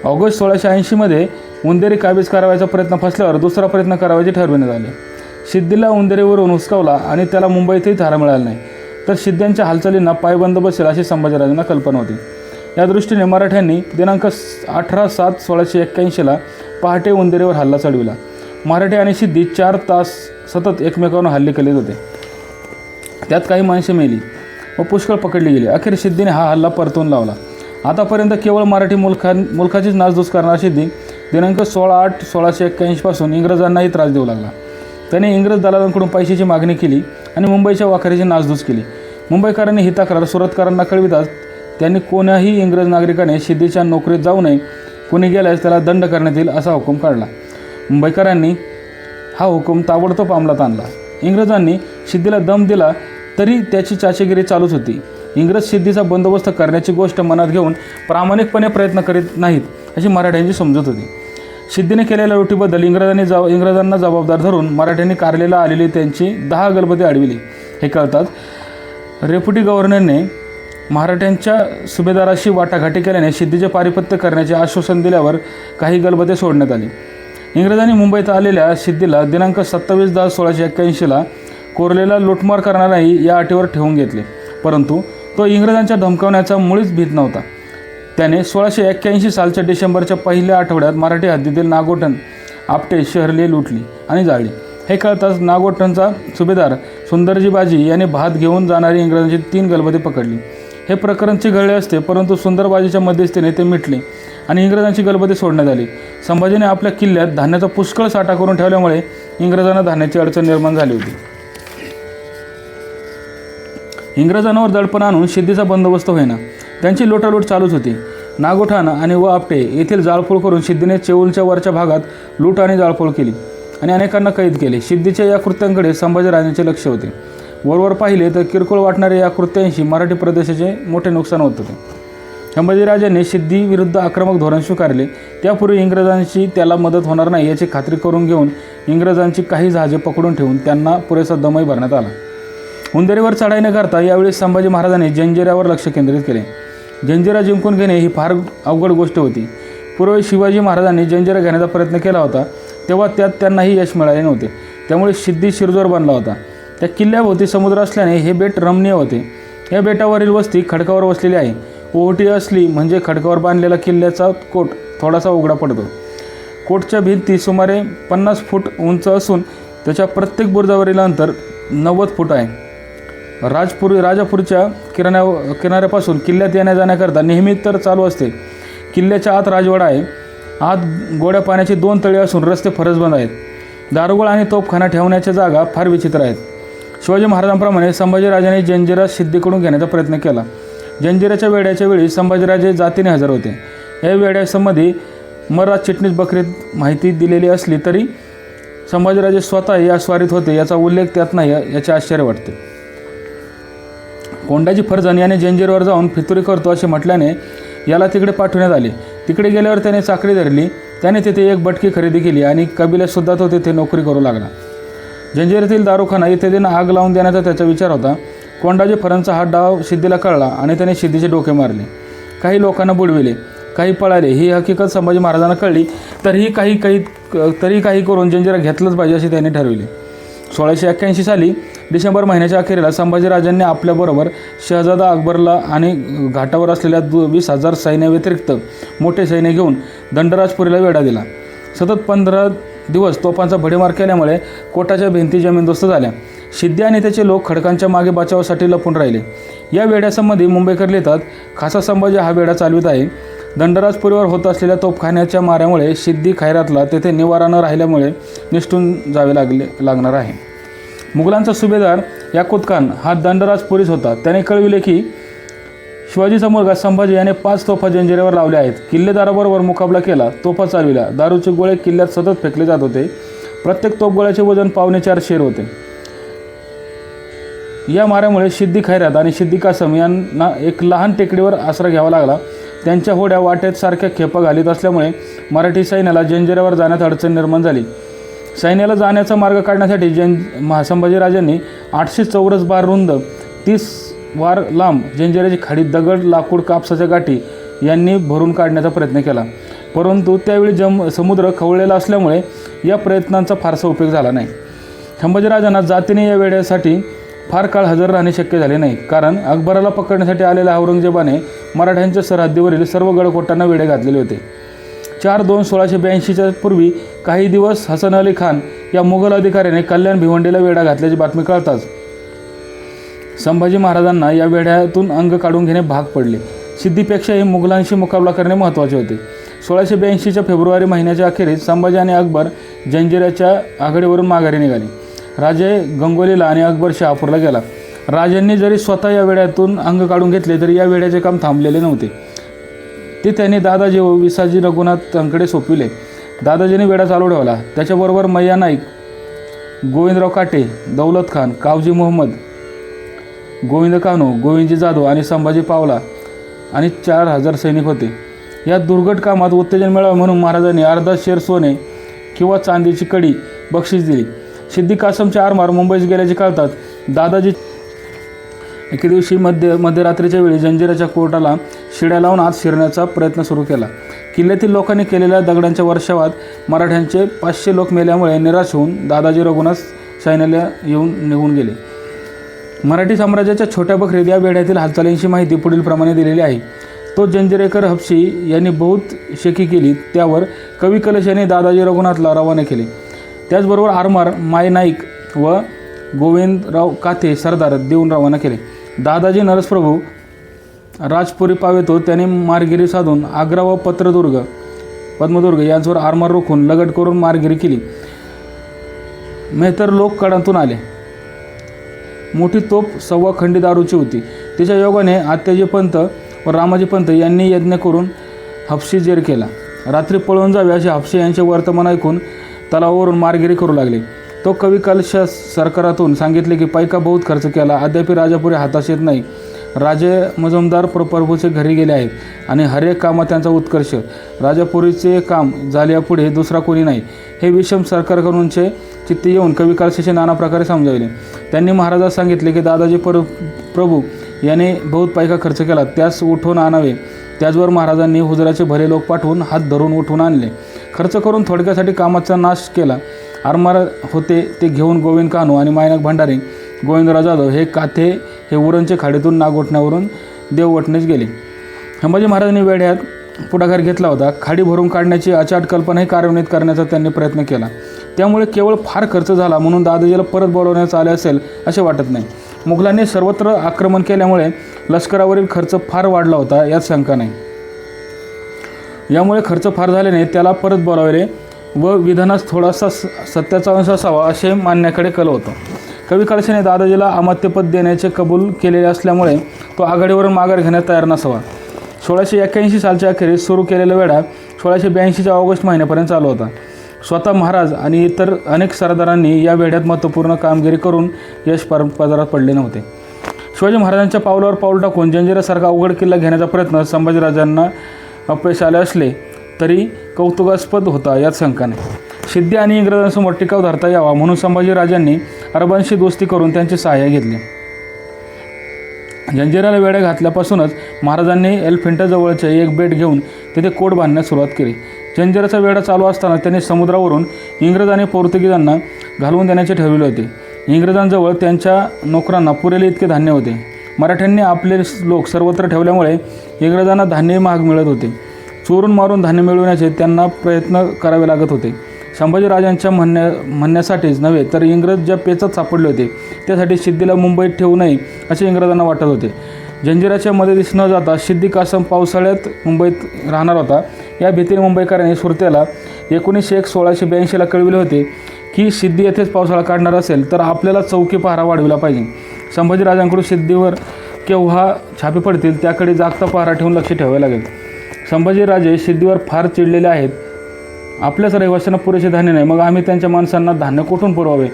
ऑगस्ट 1680 उंदेरी काबीज करावयाचा प्रयत्न फसल्यावर दुसरा प्रयत्न करावयाचे ठरविण्यात आले. सिद्धीला उंदेरीवरून हुसकावला आणि त्याला मुंबईतही थारा मिळाला नाही तर सिद्ध्यांच्या हालचालींना पायबंद बसेल अशी संभाजीराजांना कल्पना होती. या दृष्टीने मराठ्यांनी दिनांक 18/7/1681 पहाटे उंदेरीवर हल्ला चढविला. मराठी आणि सिद्धी 4 तास सतत एकमेकांवर हल्ले केले होते. त्यात काही माणसे मेली व पुष्कळ पकडली गेली. अखेर सिद्धीने हा हल्ला परतवून लावला. आतापर्यंत केवळ मराठी मुलखाचीच नासधूस करणारा सिद्धी दिनांक 16/8/1681 पासून इंग्रजांनाही त्रास देऊ लागला. त्याने इंग्रज दलालांकडून पैशाची मागणी केली आणि मुंबईच्या वाखारीची नासधूस केली. मुंबईकरांनी ही तक्रार सुरतकरांना कळविताच त्यांनी कोण्याही इंग्रज नागरिकाने सिद्धीच्या नोकरीत जाऊ नये. कोणी गेल्यास त्याला दंड करण्यात येईल असा हुकूम काढला. मुंबईकरांनी हा हुकूम ताबडतोब अंमलात आणला. इंग्रजांनी सिद्धीला दम दिला तरी त्याची चाचेगिरी चालूच होती. इंग्रज सिद्धीचा बंदोबस्त करण्याची गोष्ट मनात घेऊन प्रामाणिकपणे प्रयत्न करीत नाहीत अशी मराठ्यांची समजूत होती. सिद्धीने केलेल्या लुटीबद्दल इंग्रजांना जबाबदार धरून मराठ्यांनी कारलेला आलेली त्यांची 10 गलबते अडविली. हे कळताच डेप्युटी गव्हर्नरने मराठ्यांच्या सुभेदाराशी वाटाघाटी केल्याने सिद्धीचे पारिपत्य करण्याचे आश्वासन दिल्यावर काही गलबते सोडण्यात आली. इंग्रजांनी मुंबईत आलेल्या सिद्धीला दिनांक 27/10/1681 कोरलेला लुटमार करणाराही या अटीवर ठेवून घेतले. परंतु तो इंग्रजांच्या धमकावण्याचा मुळीच भीत नव्हता. त्याने 1681 सालच्या डिसेंबरच्या पहिल्या आठवड्यात मराठी हद्दीतील नागोठण आपटे शहरे लुटली आणि जाळली. हे कळताच नागोठणचा सुभेदार सुंदरजी बाजी याने भात घेऊन जाणारी इंग्रजांची 3 गलबते पकडली. हे प्रकरण चिघळले असते परंतु सुंदरबाजीच्या मध्यस्थीने ते मिटले आणि इंग्रजांची गलबते सोडण्यात आली. संभाजीने आपल्या किल्ल्यात धान्याचा पुष्कळ साठा करून ठेवल्यामुळे इंग्रजांना धान्याची अडचण निर्माण झाली होती. इंग्रजांवर दडपण आणून सिद्धीचा बंदोबस्त होईना. त्यांची लोटालूट चालूच होती. नागोठाण आणि व आपटे येथील जाळपोळ करून सिद्धीने चेऊलच्या वरच्या भागात लूट आणि जाळपोळ केली आणि अनेकांना कैद केले. सिद्धीच्या या कृत्यांकडे संभाजीराजांचे लक्ष होते. वरवर पाहिले तर किरकोळ वाटणाऱ्या या कृत्यांशी मराठी प्रदेशाचे मोठे नुकसान होत होते. संभाजीराजांनी सिद्धी विरुद्ध आक्रमक धोरण स्वीकारले. त्यापूर्वी इंग्रजांची त्याला मदत होणार नाही याची खात्री करून घेऊन इंग्रजांची काही जहाजे पकडून ठेवून त्यांना पुरेसा दमही भरण्यात आला. उंदेरीवर चढाई न करता यावेळी संभाजी महाराजांनी जंजिऱ्यावर लक्ष केंद्रित केले. जंजिरा जिंकून घेणे ही फार अवघड गोष्ट होती. पूर्वी शिवाजी महाराजांनी जंजिरा घेण्याचा प्रयत्न केला होता तेव्हा त्यात त्यांनाही यश मिळाले नव्हते. त्यामुळे सिद्धी शिरजोर बनला होता. त्या किल्ल्याभोवती समुद्र असल्याने हे बेट रमणीय होते. या बेटावरील वस्ती खडकावर वसलेली आहे. ओहोटी असली म्हणजे खडकावर बांधलेला किल्ल्याचा कोट थोडासा उघडा पडतो. कोटच्या भिंती सुमारे 50 फूट उंच असून त्याच्या प्रत्येक बुरुजावरील अंतर 90 फूट आहे. राजापूरच्या किनाऱ्यापासून किल्ल्यात येण्या जाण्याकरता नेहमी तर चालू असते. किल्ल्याच्या आत राजवाडा आहे. आत गोड्या पाण्याची 2 तळी असून रस्ते फरसबंद आहेत. दारुगोळ आणि तोफखाना ठेवण्याच्या जागा फार विचित्र आहेत. शिवाजी महाराजांप्रमाणे संभाजीराजांनी जंजिरा सिद्धीकडून घेण्याचा प्रयत्न केला. जंजिराच्या वेड्याच्या वेळी संभाजीराजे जातीने हजर होते. या वेड्यासंबंधी मर्रा चिटणीस बकरीत माहिती दिलेली असली तरी संभाजीराजे स्वतः या स्वारीत होते याचा उल्लेख त्यात नाही याचे आश्चर्य वाटते. कोंडाजी फर्जन याने जंजिरावर जाऊन फितुरी करतो असे म्हटल्याने याला तिकडे पाठवण्यात आले. तिकडे गेल्यावर त्याने चाकरी धरली. त्याने तिथे एक बटकी खरेदी केली आणि कबिल्यातसुद्धा तो तिथे नोकरी करू लागला. जंजिऱ्यातील दारुखाना इत्यादींना आग लावून देण्याचा त्याचा विचार होता. कोंडाजी फर्जनचा हा डाव सिद्धीला कळला आणि त्याने सिद्धीचे डोके मारले. काही लोकांना बुडविले, काही पळाले. ही हकीकत संभाजी महाराजांना कळली तरी काही करून जंजिरा घेतलंच पाहिजे असे त्यांनी ठरविले. 1681 साली डिसेंबर महिन्याच्या अखेरीला संभाजीराजांनी आपल्याबरोबर शहजादा अकबरला आणि घाटावर असलेल्या 20,000 सैन्याव्यतिरिक्त मोठे सैन्य घेऊन दंडराजपुरीला वेढा दिला. सतत 15 दिवस तोफांचा भडीमार केल्यामुळे कोटाच्या भिंती जमीनदोस्त झाल्या. सिद्धी आणि त्याचे लोक खडकांच्या मागे बचावासाठी लपून राहिले. या वेढ्यासंबंधी मुंबईकर लिहितात, खासा संभाजी हा वेढा चालवित आहे. दंडराजपुरीवर होत असलेल्या तोफखान्याच्या माऱ्यामुळे सिद्धी खैरातला तेथे निवारा न राहिल्यामुळे निसटून जावे लागणार आहे. मुघलांचा सुभेदार याकुत खान हा दंडराजपुरीच होता. त्याने कळविले की शिवाजीचा मुलगा संभाजी याने 5 तोफा जंजिऱ्यावर लावल्या आहेत. किल्लेदाराबरोबर मुकाबला केला, तोफा चालविल्या. दारूचे गोळे किल्ल्यात सतत फेकले जात होते. प्रत्येक तोफगोळ्याचे वजन 4.25 शेर होते. या माऱ्यामुळे सिद्दी खैरात आणि सिद्दी कासम यांना एक लहान टेकडीवर आसरा घ्यावा लागला. त्यांच्या होड्या वाटेत सारख्या खेपा घालीत असल्यामुळे मराठी सैन्याला जंजिऱ्यावर जाण्यात अडचण निर्माण झाली. सैन्याला जाण्याचा मार्ग काढण्यासाठी संभाजीराजांनी 800 चौरस बार रुंद 30 वार लांब जंजिऱ्याची खाडी दगड, लाकूड, कापसाच्या गाठी यांनी भरून काढण्याचा प्रयत्न केला. परंतु त्यावेळी समुद्र खवळलेला असल्यामुळे या प्रयत्नांचा फारसा उपयोग झाला नाही. संभाजीराजांना जातीने या वेढ्यासाठी फार काळ हजर राहणे शक्य झाले नाही, कारण अकबराला पकडण्यासाठी आलेल्या औरंगजेबाने मराठ्यांच्या सरहद्दीवरील सर्व गडकोटांना वेढे घातलेले होते. 4/2/1682 पूर्वी काही दिवस हसन अली खान या मुघल अधिकाऱ्याने कल्याण भिवंडीला वेढा घातल्याची बातमी कळताच संभाजी महाराजांना या वेढ्यातून अंग काढून घेणे भाग पडले. सिद्धीपेक्षाही मुघलांशी मुकाबला करणे महत्त्वाचे होते. 1682च्या फेब्रुवारी महिन्याच्या अखेरीस संभाजी आणि अकबर जंजिऱ्याच्या आघाडीवरून माघारी निघाले. राजे गंगोलीला आणि अकबर शहापूरला गेला. राजांनी जरी स्वतः या वेढ्यातून अंग काढून घेतले तरी या वेढ्याचे काम थांबलेले नव्हते. ते त्यांनी दादाजी व विसाजी रघुनाथांकडे सोपविले. दादाजीने वेढा चालू ठेवला. त्याच्याबरोबर मैया नाईक, गोविंदराव काटे, दौलत खान, कावजी मोहम्मद, गोविंद कान्हो, गोविंदजी जाधव आणि संभाजी पावला आणि 4000 सैनिक होते. या दुर्घट कामात उत्तेजन मिळावे म्हणून महाराजांनी अर्धा शेर सोने किंवा चांदीची कडी बक्षीस दिली. सिद्दी कासमचे आरमार मुंबईस गेल्याचे कळतात दादाजी एके दिवशी मध्यरात्रीच्या वेळी जंजिऱ्याच्या कोर्टाला शिड्या लावून आत शिरण्याचा प्रयत्न सुरू केला. किल्ल्यातील लोकांनी केलेल्या दगडांच्या वर्षावात मराठ्यांचे 500 लोक मेल्यामुळे निराश होऊन दादाजी रघुनाथ सैन्याला निघून गेले. मराठी साम्राज्याच्या छोट्या बखरीत या वेढ्यातील हालचालींची माहिती पुढीलप्रमाणे दिलेली आहे. तो जंजिरेकर हबशी यांनी बहुत शेकी केली. त्यावर कवी कलश यांनी दादाजी रघुनाथला रवाना केले. त्याचबरोबर आरमार माय नाईक व गोविंदराव काथे सरदार देऊन रवाना केले. दादाजी नरसप्रभू राजपुरी पावेतो त्याने मारगिरी साधून आग्रा व पद्मदुर्ग यांच्यावर आरमार रोखून लगट करून मारगिरी केली. मेहतर लोक कडातून आले. मोठी तोफ 1.25 खंडी दारूची होती. तिच्या योगाने आत्याजी पंत व रामाजी पंत यांनी यज्ञ करून हबशी जेर केला. रात्री पळून जावे असे हबशी यांचे वर्तमान ऐकून तलावावरून मारगिरी करू लागले. तो कवी कलश सरकारातून सांगितले की पैका बहुत खर्च केला, अद्याप राजापुरी हातास येत नाही. राजे मजमदार प्रभूचे घरी गेले आहेत आणि हर एक कामात त्यांचा उत्कर्ष. राजापुरीचे काम झाल्यापुढे दुसरा कोणी नाही. हे विषम सरकारकडूनचे चित्ती येऊन कवी कलशाचे नाना प्रकारे समजावले. त्यांनी महाराजास सांगितले की दादाजी प्रभू याने बहुत पैका खर्च केला, त्यास उठवून आणावे. त्याचवर महाराजांनी हुजराचे भले लोक पाठवून हात धरून उठवून आणले. खर्च करून थोडक्यासाठी कामाचा नाश केला. आरमार होते ते घेऊन गोविंद कान्हो आणि मायनाक भंडारी, गोविंदराव जाधव हे काथे हे उरणचे खाडीतून नागोठण्यावरून देववटनेच गेले. संभाजी महाराजांनी वेढ्यात पुढाकार घेतला होता. खाडी भरून काढण्याची अचाट कल्पनाही कार्यान्वित करण्याचा त्यांनी प्रयत्न केला. त्यामुळे केवळ फार खर्च झाला म्हणून दादाजीला परत बोलवण्यात आले असेल असे वाटत नाही. मुघलांनी सर्वत्र आक्रमण केल्यामुळे लष्करावरील खर्च फार वाढला होता यात शंका नाही. यामुळे खर्च फार झाल्याने त्याला परत बोलावले व विधानास थोडासा सत्याचा अंश असावा असे मानण्याकडे कल होतं. कवी कलशाने दादाजीला अमात्यपद देण्याचे कबूल केलेले असल्यामुळे तो आघाडीवरून माघार घेण्यास तयार नसावा. 1681 सालच्या अखेरीस सुरू केलेला वेढा 1682च्या ऑगस्ट महिन्यापर्यंत चालू होता. स्वतः महाराज आणि इतर अनेक सरदारांनी या वेढ्यात महत्त्वपूर्ण कामगिरी करून यश पदरात पडले नव्हते. शिवाजी महाराजांच्या पावलावर पाऊल टाकून जंजिरासारखा अवघड किल्ला घेण्याचा प्रयत्न संभाजीराजांना अपयश आले असले तरी कौतुकास्पद होता यात शंका नाही. सिद्धी आणि इंग्रजांसमोर टिकाव धरता यावा म्हणून संभाजीराजांनी अरबांशी दोस्ती करून त्यांचे सहाय्य घेतले. जंजिराला वेढा घातल्यापासूनच महाराजांनी एलिफंटाजवळचे एक बेट घेऊन तेथे कोट बांधण्यास सुरुवात केली. जंजिराचा वेढा चालू असताना त्यांनी समुद्रावरून इंग्रज आणि पोर्तुगीजांना घालवून देण्याचे ठरविले होते. इंग्रजांजवळ त्यांच्या नोकरांना पुरेले इतके धान्य होते. मराठ्यांनी आपले लोक सर्वत्र ठेवल्यामुळे इंग्रजांना धान्य महाग मिळत होते. चोरून मारून धान्य मिळवण्याचे त्यांना प्रयत्न करावे लागत होते. संभाजीराजांच्या म्हणण्यासाठीच नव्हे तर इंग्रज ज्या पेचात सापडले होते त्यासाठी सिद्धीला मुंबईत ठेवू नये असे इंग्रजांना वाटत होते. जंजिराच्या मदतीस न जाता सिद्दी कासम पावसाळ्यात मुंबईत राहणार होता. या भीतीने मुंबईकरांनी सुरतेला 1901-1682 कळविले होते की सिद्दी येथेच पावसाळा काढणार असेल तर आपल्याला चौकी पहारा वाढविला पाहिजे. संभाजीराजांकडून सिद्धीवर केव्हा छापे पडतील त्याकडे जागता पहारा ठेवून लक्ष ठेवावे लागेल. संभाजीराजे सिद्धीवर फार चिडलेले आहेत. आपल्याच रहिवाशांना पुरेसे धान्य नाही, मग आम्ही त्यांच्या माणसांना धान्य कुठून पुरवावे?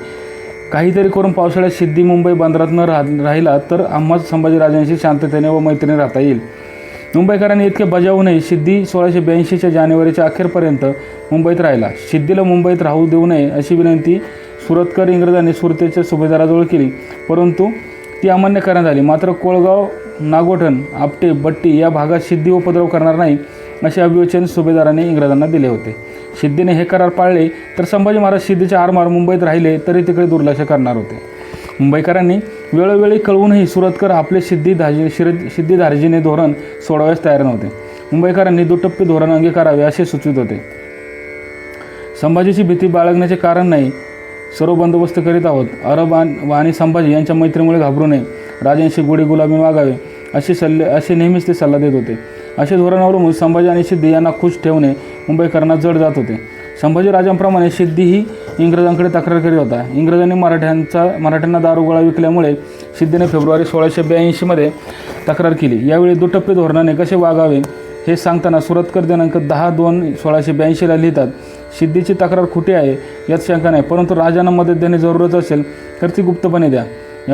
काहीतरी करून पावसाळ्यात सिद्दी मुंबई बंदरात न राहिला तर आम्हा संभाजीराजांशी शांततेने व मैत्रीने राहता येईल. मुंबईकरांनी इतके बजावूनही सिद्धी 1682च्या जानेवारीच्या अखेरपर्यंत मुंबईत राहिला. सिद्धीला मुंबईत राहू देऊ नये अशी विनंती सुरतकर इंग्रजांनी सुरतेच्या सुभेदाराजवळ केली, परंतु ती अमान्य करण्यात आली. मात्र कोळगाव, नागोठण, आपटे, बट्टी या भागात सिद्धी उपद्रव करणार नाही असे अभिवचन सुभेदाराने इंग्रजांना दिले होते. सिद्धीने हे करार पाळले तर संभाजी महाराज सिद्धीचे आरमार मुंबईत राहिले तरी तिकडे दुर्लक्ष करणार होते. मुंबईकरांनी वेळोवेळी कळवूनही सुरतकर आपले सिद्धी धार्जिणे धोरण सोडवायस तयार नव्हते. मुंबईकरांनी दुटप्पी धोरण अंगीकारावे असे सुचवित होते. संभाजीची भीती बाळगण्याचे कारण नाही, सर्व बंदोबस्त करीत आहोत. अरब आणि संभाजी यांच्या मैत्रीमुळे घाबरू नये, राजांशी गोडी गुलाबी वागावे असे नेहमीच ते सल्ला देत होते. असे धोरणावरून संभाजी आणि सिद्धी यांना खुश ठेवणे मुंबईकरांना जड जात होते. संभाजीराजांप्रमाणे सिद्धीही इंग्रजांकडे तक्रार करीत होता. इंग्रजांनी मराठ्यांना दारुगोळा विकल्यामुळे सिद्धीने फेब्रुवारी 1682 तक्रार केली. यावेळी दुटप्पी धोरणाने कसे वागावे हे सांगताना सुरतकर दिनांक 10/2/1682 लिहितात, सिद्धीची तक्रार खोटी आहे यात शंका नाही, परंतु राजांना मदत देणे जरूरच असेल तर ती गुप्तपणे द्या.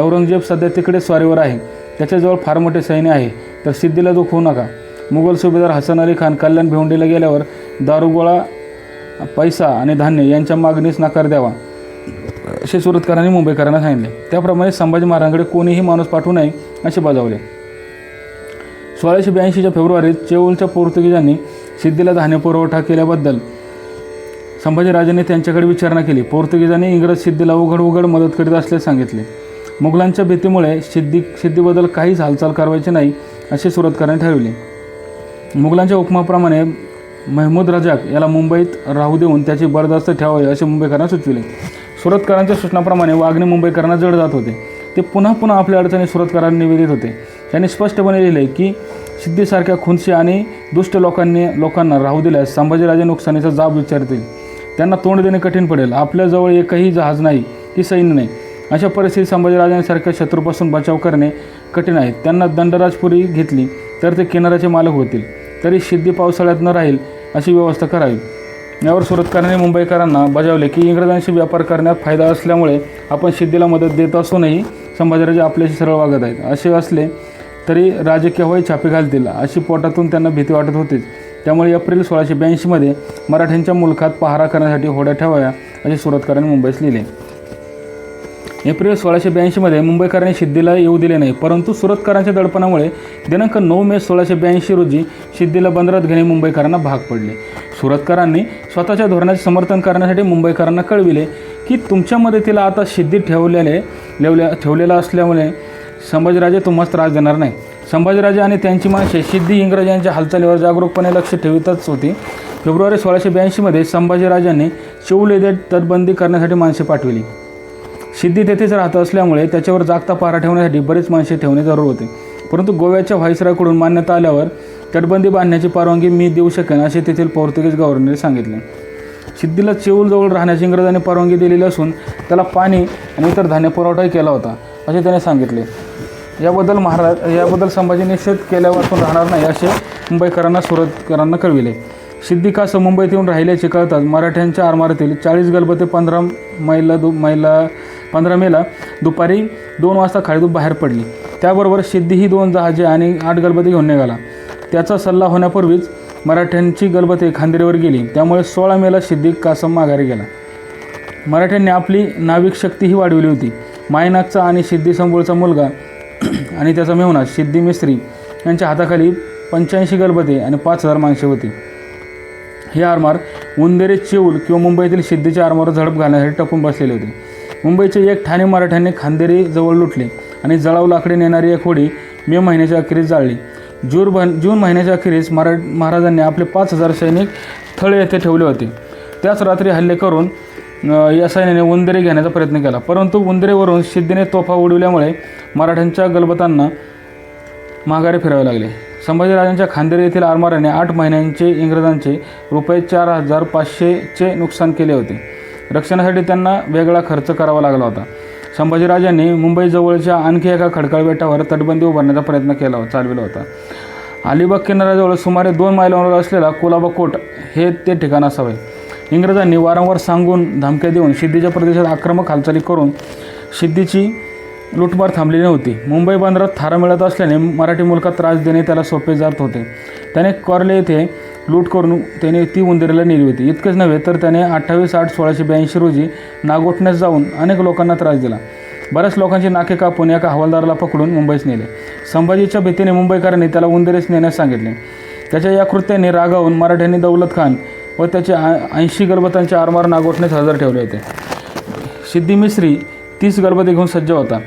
औरंगजेब सध्या तिकडे स्वारीवर आहे, त्याच्याजवळ फार मोठे सैन्य आहे, तर सिद्धीला दुखवू नका. मुघल सुभेदार हसन अली खान कल्याण भिवंडीला गेल्यावर दारुगोळा, पैसा आणि धान्य यांच्या मागणीस नकार द्यावा असे सुरतकरांनी मुंबईकरांना सांगितले. त्याप्रमाणे संभाजी महाराजांकडे कोणीही माणूस पाठवू नये असे बजावले. 1682च्या फेब्रुवारीत चेऊलच्या पोर्तुगीजांनी सिद्धीला धान्य पुरवठा केल्याबद्दल संभाजीराजांनी त्यांच्याकडे विचारणा केली. पोर्तुगीजांनी इंग्रज सिद्धीला उघड मदत करीत असल्याचे सांगितले. मुघलांच्या भीतीमुळे सिद्धीबद्दल काहीच हालचाल करायची नाही असे सुरतकरांनी ठरविले. मुघलांच्या हुकमाप्रमाणे महमूद रजाक याला मुंबईत राहू देऊन त्याची बरदास्त ठेवावे असे मुंबईकरांना सुचविले. सुरतकरांच्या सूचनाप्रमाणे वागणे मुंबईकरांना जड जात होते. ते पुन्हा आपल्या अडचणी सुरतकरांना निवेदित होते. त्यांनी स्पष्टपणे लिहिले की सिद्धीसारख्या खुनशी आणि दुष्ट लोकांना राहू दिल्यास संभाजीराजे नुकसानीचा जाब विचारतील. त्यांना तोंड देणे कठीण पडेल. आपल्याजवळ एकही जहाज नाही की सैन्य नाही. अशा परिस्थितीत संभाजीराजांसारख्या शत्रूपासून बचाव करणे कठीण आहे. त्यांना दंडराजपुरी घेतली तर ते किनाऱ्याचे मालक होतील. तरी सिद्धी पावसाळ्यात न राहील अशी व्यवस्था करावी. यावर सुरतकरांनी मुंबईकरांना बजावले की इंग्रजांशी व्यापार करण्यात फायदा असल्यामुळे आपण सिद्धीला मदत देत असूनही संभाजीराजे आपल्याशी सरळ वागत आहेत. असे असले तरी राजे केव्हाही छापे घालतील अशी पोटातून त्यांना भीती वाटत होतीच. त्यामुळे एप्रिल 1682 मराठ्यांच्या मुलखात पहारा करण्यासाठी होड्या ठेवाव्या असे सुरतकरांनी मुंबईस लिहिले. एप्रिल 1682 मुंबईकरांनी सिद्धीला येऊ दिले नाही, परंतु सुरतकरांच्या दडपणामुळे दिनांक 9 मे 1682 रोजी सिद्धीला बंदरात घेणे मुंबईकरांना भाग पडले. सुरतकरांनी स्वतःच्या धोरणाचे समर्थन करण्यासाठी मुंबईकरांना कळविले की तुमच्या मदतीला आता सिद्धी ठेवलेला असल्यामुळे संभाजीराजे तुम्हाला त्रास देणार नाही. संभाजीराजे आणि त्यांची माणसे सिद्धी इंग्रजांच्या हालचालीवर जागरूकपणे लक्ष ठेवतच होती. फेब्रुवारी 1682 संभाजीराजांनी चेऊल येथे तटबंदी करण्यासाठी माणसे पाठविली. सिद्धी तेथेच राहत असल्यामुळे त्याच्यावर जागता पहारा ठेवण्यासाठी बरेच माणसे ठेवणे जरूर होते, परंतु गोव्याच्या व्हाईसरायकडून मान्यता आल्यावर तटबंदी बांधण्याची परवानगी मी देऊ शकेन असे तेथील पोर्तुगीज गव्हर्नरने सांगितले. सिद्धीला चेऊलजवळ राहण्याची इंग्रजांनी परवानगी दिलेली असून त्याला पाणी आणि इतर धान्य पुरवठाही केला होता असे त्याने सांगितले. याबद्दल संभाजी निषेध केल्यापासून राहणार नाही असे मुंबईकरांना सुरतकरांना कळविले. सिद्धी कासम मुंबईत येऊन राहिल्याचे कळताच मराठ्यांच्या आरमारातील 40 गलबते 15 मेला दुपारी 2 वाजता खाडीतून बाहेर पडली. त्याबरोबर सिद्धी ही 2 जहाजे आणि 8 गलबते घेऊन निघाला. त्याचा सल्ला होण्यापूर्वीच मराठ्यांची गलबते खांदेरीवर गेली. त्यामुळे 16 मेला सिद्धी कासम माघारी गेला. मराठ्यांनी आपली नाविक शक्तीही वाढविली होती. मायनाकचा आणि सिद्धी संबोळचा मुलगा आणि त्याचा मेहुणा सिद्धी मिस्त्री यांच्या हाताखाली 85 गलबते आणि 5000 माणसे होती. हे आरमार उंदेरे, चेऊल किंवा मुंबईतील सिद्धीच्या आरमारावर झडप घालण्यासाठी टपून बसलेले होते. मुंबईचे एक ठाणे मराठ्यांनी खांदेरी जवळ लुटले आणि जळाऊ लाकडे नेणारी एक होडी मे महिन्याच्या अखेरीस जाळली. जून महिन्याच्या अखेरीस महाराजांनी आपले 5000 सैनिक थळे येथे ठेवले होते. त्याच रात्री हल्ले करून या सैन्याने उंदेरे घेण्याचा प्रयत्न केला, परंतु उंदेरेवरून शिद्दीने तोफा उडविल्यामुळे मराठ्यांच्या गलबतांना माघारी फिरावे लागले. संभाजीराजांच्या खांदेरी येथील आरमाराने 8 महिन्यांचे इंग्रजांचे रुपये 4,500चे नुकसान केले होते. रक्षणासाठी त्यांना वेगळा खर्च करावा लागला होता. संभाजीराजांनी मुंबईजवळच्या आणखी एका खडकाळ बेटावर तटबंदी उभारण्याचा प्रयत्न चालविला होता. अलिबाग किनाऱ्याजवळ सुमारे 2 मैलांवर असलेला कुलाबा कोट हे ते ठिकाण असावे. इंग्रजांनी वारंवार सांगून धमक्या देऊन सिद्धीच्या प्रदेशात आक्रमक हालचाली करून सिद्धीची लुटमार थांबलेली नव्हती. मुंबई बंदरात थारा मिळत असल्याने मराठी मुलकात त्रास देणे त्याला सोपे जात होते. त्याने कॉर्ले येथे लूट करून त्याने ती उंदेरीला नेली होती. इतकेच नव्हे तर त्याने 28/8/1682 रोजी नागोठण्यास जाऊन अनेक लोकांना त्रास दिला. बऱ्याच लोकांची नाके कापून एका हवालदाराला पकडून मुंबईस नेले. संभाजीच्या भीतीने मुंबईकरांनी त्याला उंदेरीस नेण्यास सांगितले. त्याच्या या कृत्याने रागावून मराठ्यांनी दौलत खान व त्याचे 80 गलबतांचे आरमार नागोठण्यास हजर ठेवले होते. सिद्धी मिस्त्री 30 गलबते घेऊन सज्ज होता.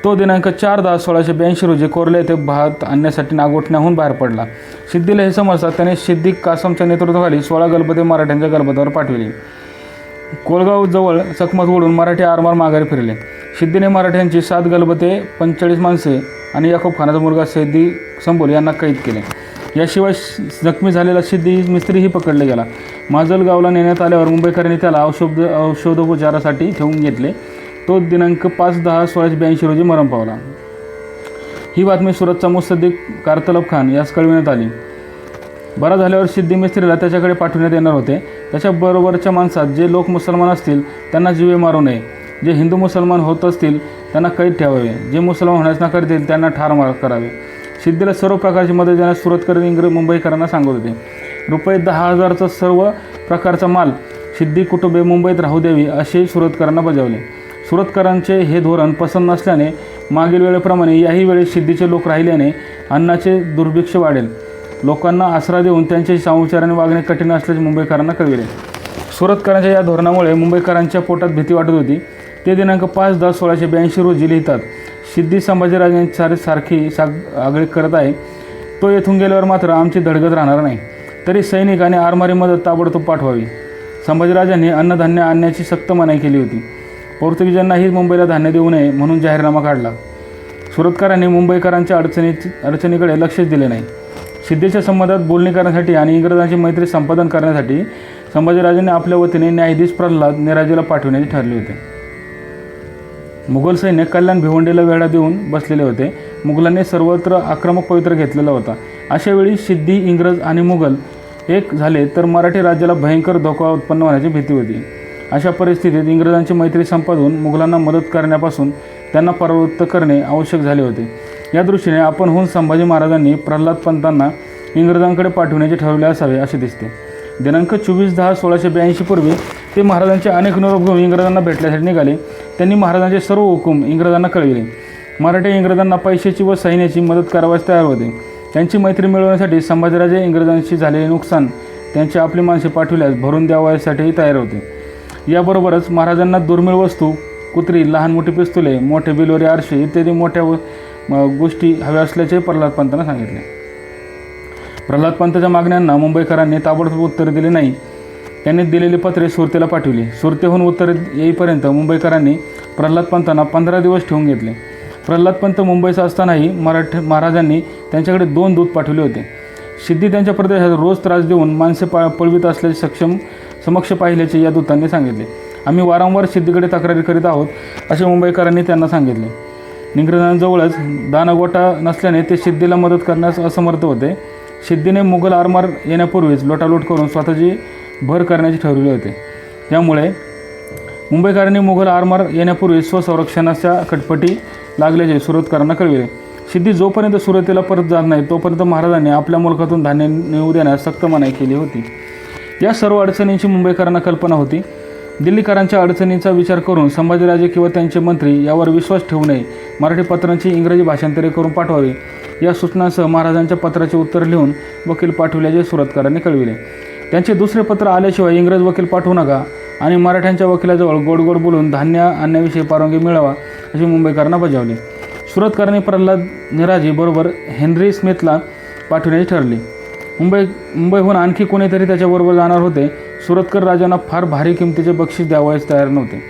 तो दिनांक 4/10/1682 रोजी कोर्ले येथे भात आणण्यासाठी नागोठण्याहून बाहेर पडला. सिद्धीला हे समजता त्याने सिद्दीक कासमच्या नेतृत्वाखाली 16 गलबते मराठ्यांच्या गलबतावर पाठविली. कोलगावजवळ चकमक उडून मराठी आरमार माघारी फिरले. सिद्धीने मराठ्यांची 7 गलबते, 45 माणसे आणि याकूब खानाचा मुलगा सैदी संबोल यांना कैद केले. याशिवाय जखमी झालेला सिद्धी मिस्त्रीही पकडले गेला. माजलगावला नेण्यात आल्यावर मुंबईकरांनी त्याला औषधोपचारासाठी ठेवून घेतले. तो दिनांक 5/10/1682 रोजी मरण पावला. ही बातमी सुरतचा मुसद्दीक कारतलब खान यास कळविण्यात आली. बरा झाल्यावर सिद्धी मिस्त्रीला त्याच्याकडे पाठवण्यात येणार होते. त्याच्याबरोबरच्या माणसात जे लोक मुसलमान असतील त्यांना जीवे मारू नये, जे हिंदू मुसलमान होत असतील त्यांना कैद ठेवावे, जे मुसलमान होण्यास नकार देतील त्यांना ठार मार करावे. सिद्धीला सर्व प्रकारची मदत देण्यास सुरतकर मुंबईकरांना सांगत होते. रुपये 10,000चा सर्व प्रकारचा माल सिद्धी कुटुंबे मुंबईत राहू द्यावी असे सुरतकरांना बजावले. सुरतकरांचे हे धोरण पसंत नसल्याने मागील वेळेप्रमाणे याही वेळी सिद्धीचे लोक राहिल्याने अन्नाचे दुर्भिक्ष वाढेल. लोकांना आसरा देऊन त्यांच्याशी सामोपचाराने वागणे कठीण असल्याचे मुंबईकरांना कळविले. सुरतकरांच्या या धोरणामुळे मुंबईकरांच्या पोटात भीती वाटत होती. ते दिनांक 5/10/1682 रोजी लिहितात, सिद्धी संभाजीराजांसारखी आगळीक करत आहे. तो येथून गेल्यावर मात्र आमची धडगत राहणार नाही. तरी सैनिक आणि आरमारी मदत ताबडतोब पाठवावी. संभाजीराजांनी अन्नधान्य आणण्याची सक्त मनाई केली होती. पोर्तुगीजांनाही मुंबईला धान्य देऊ नये म्हणून जाहीरनामा काढला. सुरतकरांनी मुंबईकरांच्या अडचणीकडे लक्षच दिले नाही. सिद्धीच्या संबंधात बोलणी करण्यासाठी आणि इंग्रजांची मैत्री संपादन करण्यासाठी संभाजीराजांनी आपल्या वतीने न्यायाधीश प्रल्हाद निराजीला पाठविण्याचे ठरले होते. मुघल सैन्य कल्याण भिवंडीला वेढा देऊन बसलेले होते. मुघलांनी सर्वत्र आक्रमक पवित्र घेतलेला होता. अशावेळी सिद्धी, इंग्रज आणि मुघल एक झाले तर मराठी राज्याला भयंकर धोका उत्पन्न होण्याची भीती होती. अशा परिस्थितीत इंग्रजांची मैत्री संपादून मुघलांना मदत करण्यापासून त्यांना परावृत्त करणे आवश्यक झाले होते. या दृष्टीने आपणहून संभाजी महाराजांनी प्रल्हाद पंतांना इंग्रजांकडे पाठविण्याचे ठरवले असावे असे दिसते. दिनांक 24/10/1682 पूर्वी ते महाराजांचे अनेक निरोप घेऊन इंग्रजांना भेटण्यासाठी निघाले. त्यांनी महाराजांचे सर्व हुकूम इंग्रजांना कळविले. मराठी इंग्रजांना पैशाची व सैन्याची मदत करावयास तयार होते. त्यांची मैत्री मिळवण्यासाठी संभाजीराजे इंग्रजांशी झालेले नुकसान त्यांची आपली माणसे पाठविल्यास भरून द्यावयासाठीही तयार होते. याबरोबरच महाराजांना दुर्मिळ वस्तू, कुत्री, लहान मोठी पिस्तुले, मोठे बिलवरी आरशे इत्यादी मोठ्या गोष्टी हव्या असल्याचे प्रल्हाद पंतांना सांगितले. प्रल्हाद पंतांच्या मागण्यांना मुंबईकरांनी ताबडतोब उत्तर दिले नाही. त्यांनी दिलेली पत्रे सुरतेला पाठविली. सुरतेहून उत्तर येईपर्यंत मुंबईकरांनी प्रल्हाद पंतांना 15 दिवस ठेवून घेतले. प्रल्हाद पंत मुंबईचा असतानाही महाराजांनी त्यांच्याकडे 2 दूत पाठवले होते. सिद्धी त्यांच्या प्रदेशात रोज त्रास देऊन माणसे पळवित असल्याचे समक्ष पाहिल्याचे या दूतांनी सांगितले. आम्ही वारंवार सिद्धीकडे तक्रारी करीत आहोत असे मुंबईकरांनी त्यांना सांगितले. इंग्रजांजवळच दानगोटा नसल्याने ते सिद्धीला मदत करण्यास असमर्थ होते. सिद्धीने मुघल आरमार येण्यापूर्वीच लोटालूट करून स्वतःची भर करण्याचे ठरवले होते. त्यामुळे मुंबईकरांनी मुघल आरमार येण्यापूर्वी स्वसंरक्षणाच्या खटपटी लागल्याचे सुरतकरांना कळविले. सिद्धी जोपर्यंत सुरतेला परत जात नाही तोपर्यंत महाराजांनी आपल्या मुलखातून धान्य नेऊ देण्यास सक्त मनाई केली होती. या सर्व अडचणींची मुंबईकरांना कल्पना होती. दिल्लीकरांच्या अडचणींचा विचार करून संभाजीराजे किंवा त्यांचे मंत्री यावर विश्वास ठेवू नये. मराठी पत्रांची इंग्रजी भाषांतरे करून पाठवावी या सूचनांसह महाराजांच्या पत्राचे उत्तर लिहून वकील पाठविल्याचे सुरतकरांनी कळविले. त्यांचे दुसरे पत्र आल्याशिवाय इंग्रज वकील पाठवू नका आणि मराठ्यांच्या वकिलाजवळ गोड गोड बोलून धान्य आणण्याविषयी परवानगी मिळवा असे मुंबईकरांना बजावले. सुरतकरांनी प्रल्हाद निराजी बरोबर हेनरी स्मिथला पाठविण्याचे ठरले. मुंबईहून आणखी कोणीतरी त्याच्याबरोबर जाणार होते. सुरतकर राजांना फार भारी किमतीचे बक्षीस द्यावयास तयार नव्हते.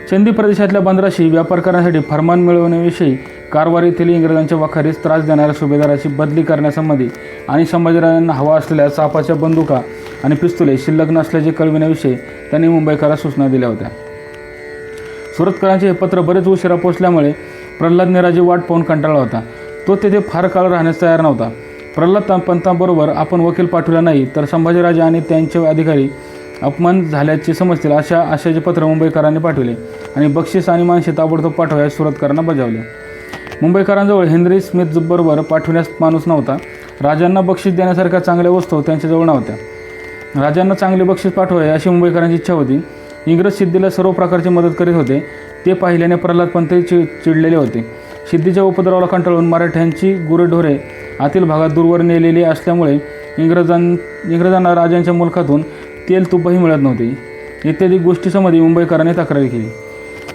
चंदी प्रदेशातल्या बंदराशी व्यापार करण्यासाठी फरमान मिळवण्याविषयी कारवार येथील इंग्रजांच्या वखारीस त्रास देणाऱ्या सुभेदाराची बदली करण्यासंबंधी आणि संभाजीराजांना हवा असलेल्या चापाच्या बंदुका आणि पिस्तुले शिल्लक नसल्याचे कळविण्याविषयी त्यांनी मुंबईकरांना सूचना दिल्या होत्या. सुरतकरांचे हे पत्र बरेच उशिरा पोचल्यामुळे प्रल्हाद निराजी वाट पाहून कंटाळला होता. तो तेथे फार काळ राहण्यास तयार नव्हता. प्रल्हाद पंतांबरोबर आपण वकील पाठवला नाही तर संभाजीराजे आणि त्यांचे अधिकारी अपमान झाल्याचे समजतील अशा आशयाचे पत्र मुंबईकरांनी पाठवले आणि बक्षीस आणि माणसे ताबडतोब पाठवण्यास सुरतकरांना बजावले. मुंबईकरांजवळ हेनरी स्मिथ बरोबर पाठवण्यास माणूस नव्हता. राजांना बक्षीस देण्यासारख्या चांगल्या वस्तू त्यांच्याजवळ नव्हत्या. राजांना चांगले बक्षीस पाठवावे अशी मुंबईकरांची इच्छा होती. इंग्रज सिद्धीला सर्व प्रकारची मदत करीत होते. ते पाहिल्याने प्रल्हाद पंत चिडलेले होते. सिद्धीच्या उपद्रवाला कंटाळून मराठ्यांची गुरेढोरे आतील भागात दूरवर नेलेली असल्यामुळे इंग्रजांना राजांच्या मुलखातून तेल तुपही मिळत नव्हते. इत्यादी गोष्टीसंबंधी मुंबईकरांनी तक्रारी केली.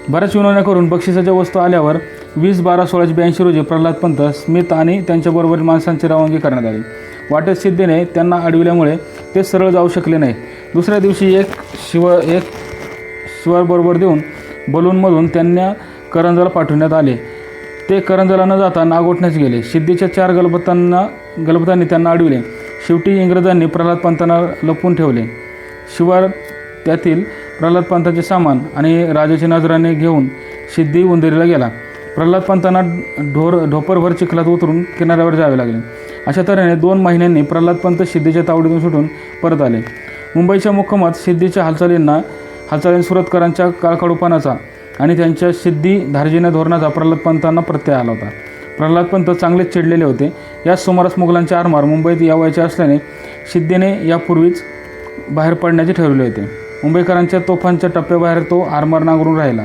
बऱ्याच विनवण्या करून बक्षिसाच्या वस्तू आल्यावर 20/12/1682 रोजी प्रल्हाद पंत, स्मिथ आणि त्यांच्याबरोबरील माणसांची रवानगी करण्यात आली. वाटेत सिद्धीने त्यांना अडविल्यामुळे ते सरळ जाऊ शकले नाही. दुसऱ्या दिवशी एक शिवारबरोबर देऊन बलूनमधून त्यांना करंजाला पाठवण्यात आले. ते करंजाला न जाता नागोठण्यास गेले. सिद्धीच्या 4 गलबतांनी त्यांना अडविले. शेवटी इंग्रजांनी प्रल्हाद पंतांना लपवून ठेवले. शिवार त्यातील प्रल्हाद पंतांचे सामान आणि राजाची नजराने घेऊन सिद्धी उंदेरीला गेला. प्रल्हाद पंतांना ढोपरभर चिखलात उतरून किनाऱ्यावर जावे लागले. अशा तऱ्हेने 2 महिन्यांनी प्रल्हाद पंत सिद्धीच्या तावडीतून सुटून परत आले. मुंबईच्या मुक्कामात सिद्धीच्या हालचालींनी सुरतकरांच्या काळकडूपणाचा आणि त्यांच्या सिद्धी धार्जिण्या धोरणाचा प्रल्हाद पंतांना प्रत्यय आला होता. प्रल्हाद पंत चांगलेच चिडलेले होते. याच सुमारास मुघलांचे आरमार मुंबईत यावायचे असल्याने सिद्धीने यापूर्वीच बाहेर पडण्याचे ठरवले होते. मुंबईकरांच्या तोफांच्या टप्प्याबाहेर तो आरमार नांगरून राहिला.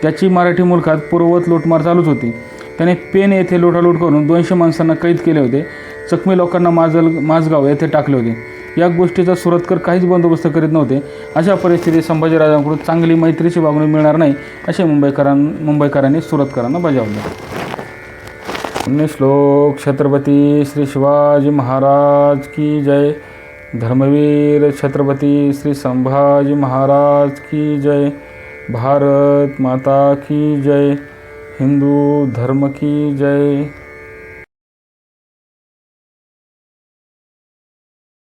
त्याची मराठी मुलखात पूर्ववत लूटमार चालूच होती. त्याने पेन येथे लुटालूट करून 200 माणसांना कैद केले होते. जखमी लोकांना माझगाव येथे टाकले होते. या गोष्टीचा सुरतकर काहीच बंदोबस्त करीत नव्हते. अशा परिस्थितीत संभाजीराजांकडून चांगली मैत्रीची वागणूक मिळणार नाही असे मुंबईकरांनी सुरतकरांना बजावले. 19 श्लोक. छत्रपती श्री शिवाजी महाराज की जय. धर्मवीर छत्रपती श्री संभाजी महाराज की जय. भारत माता की जय. हिंदू धर्म की जय.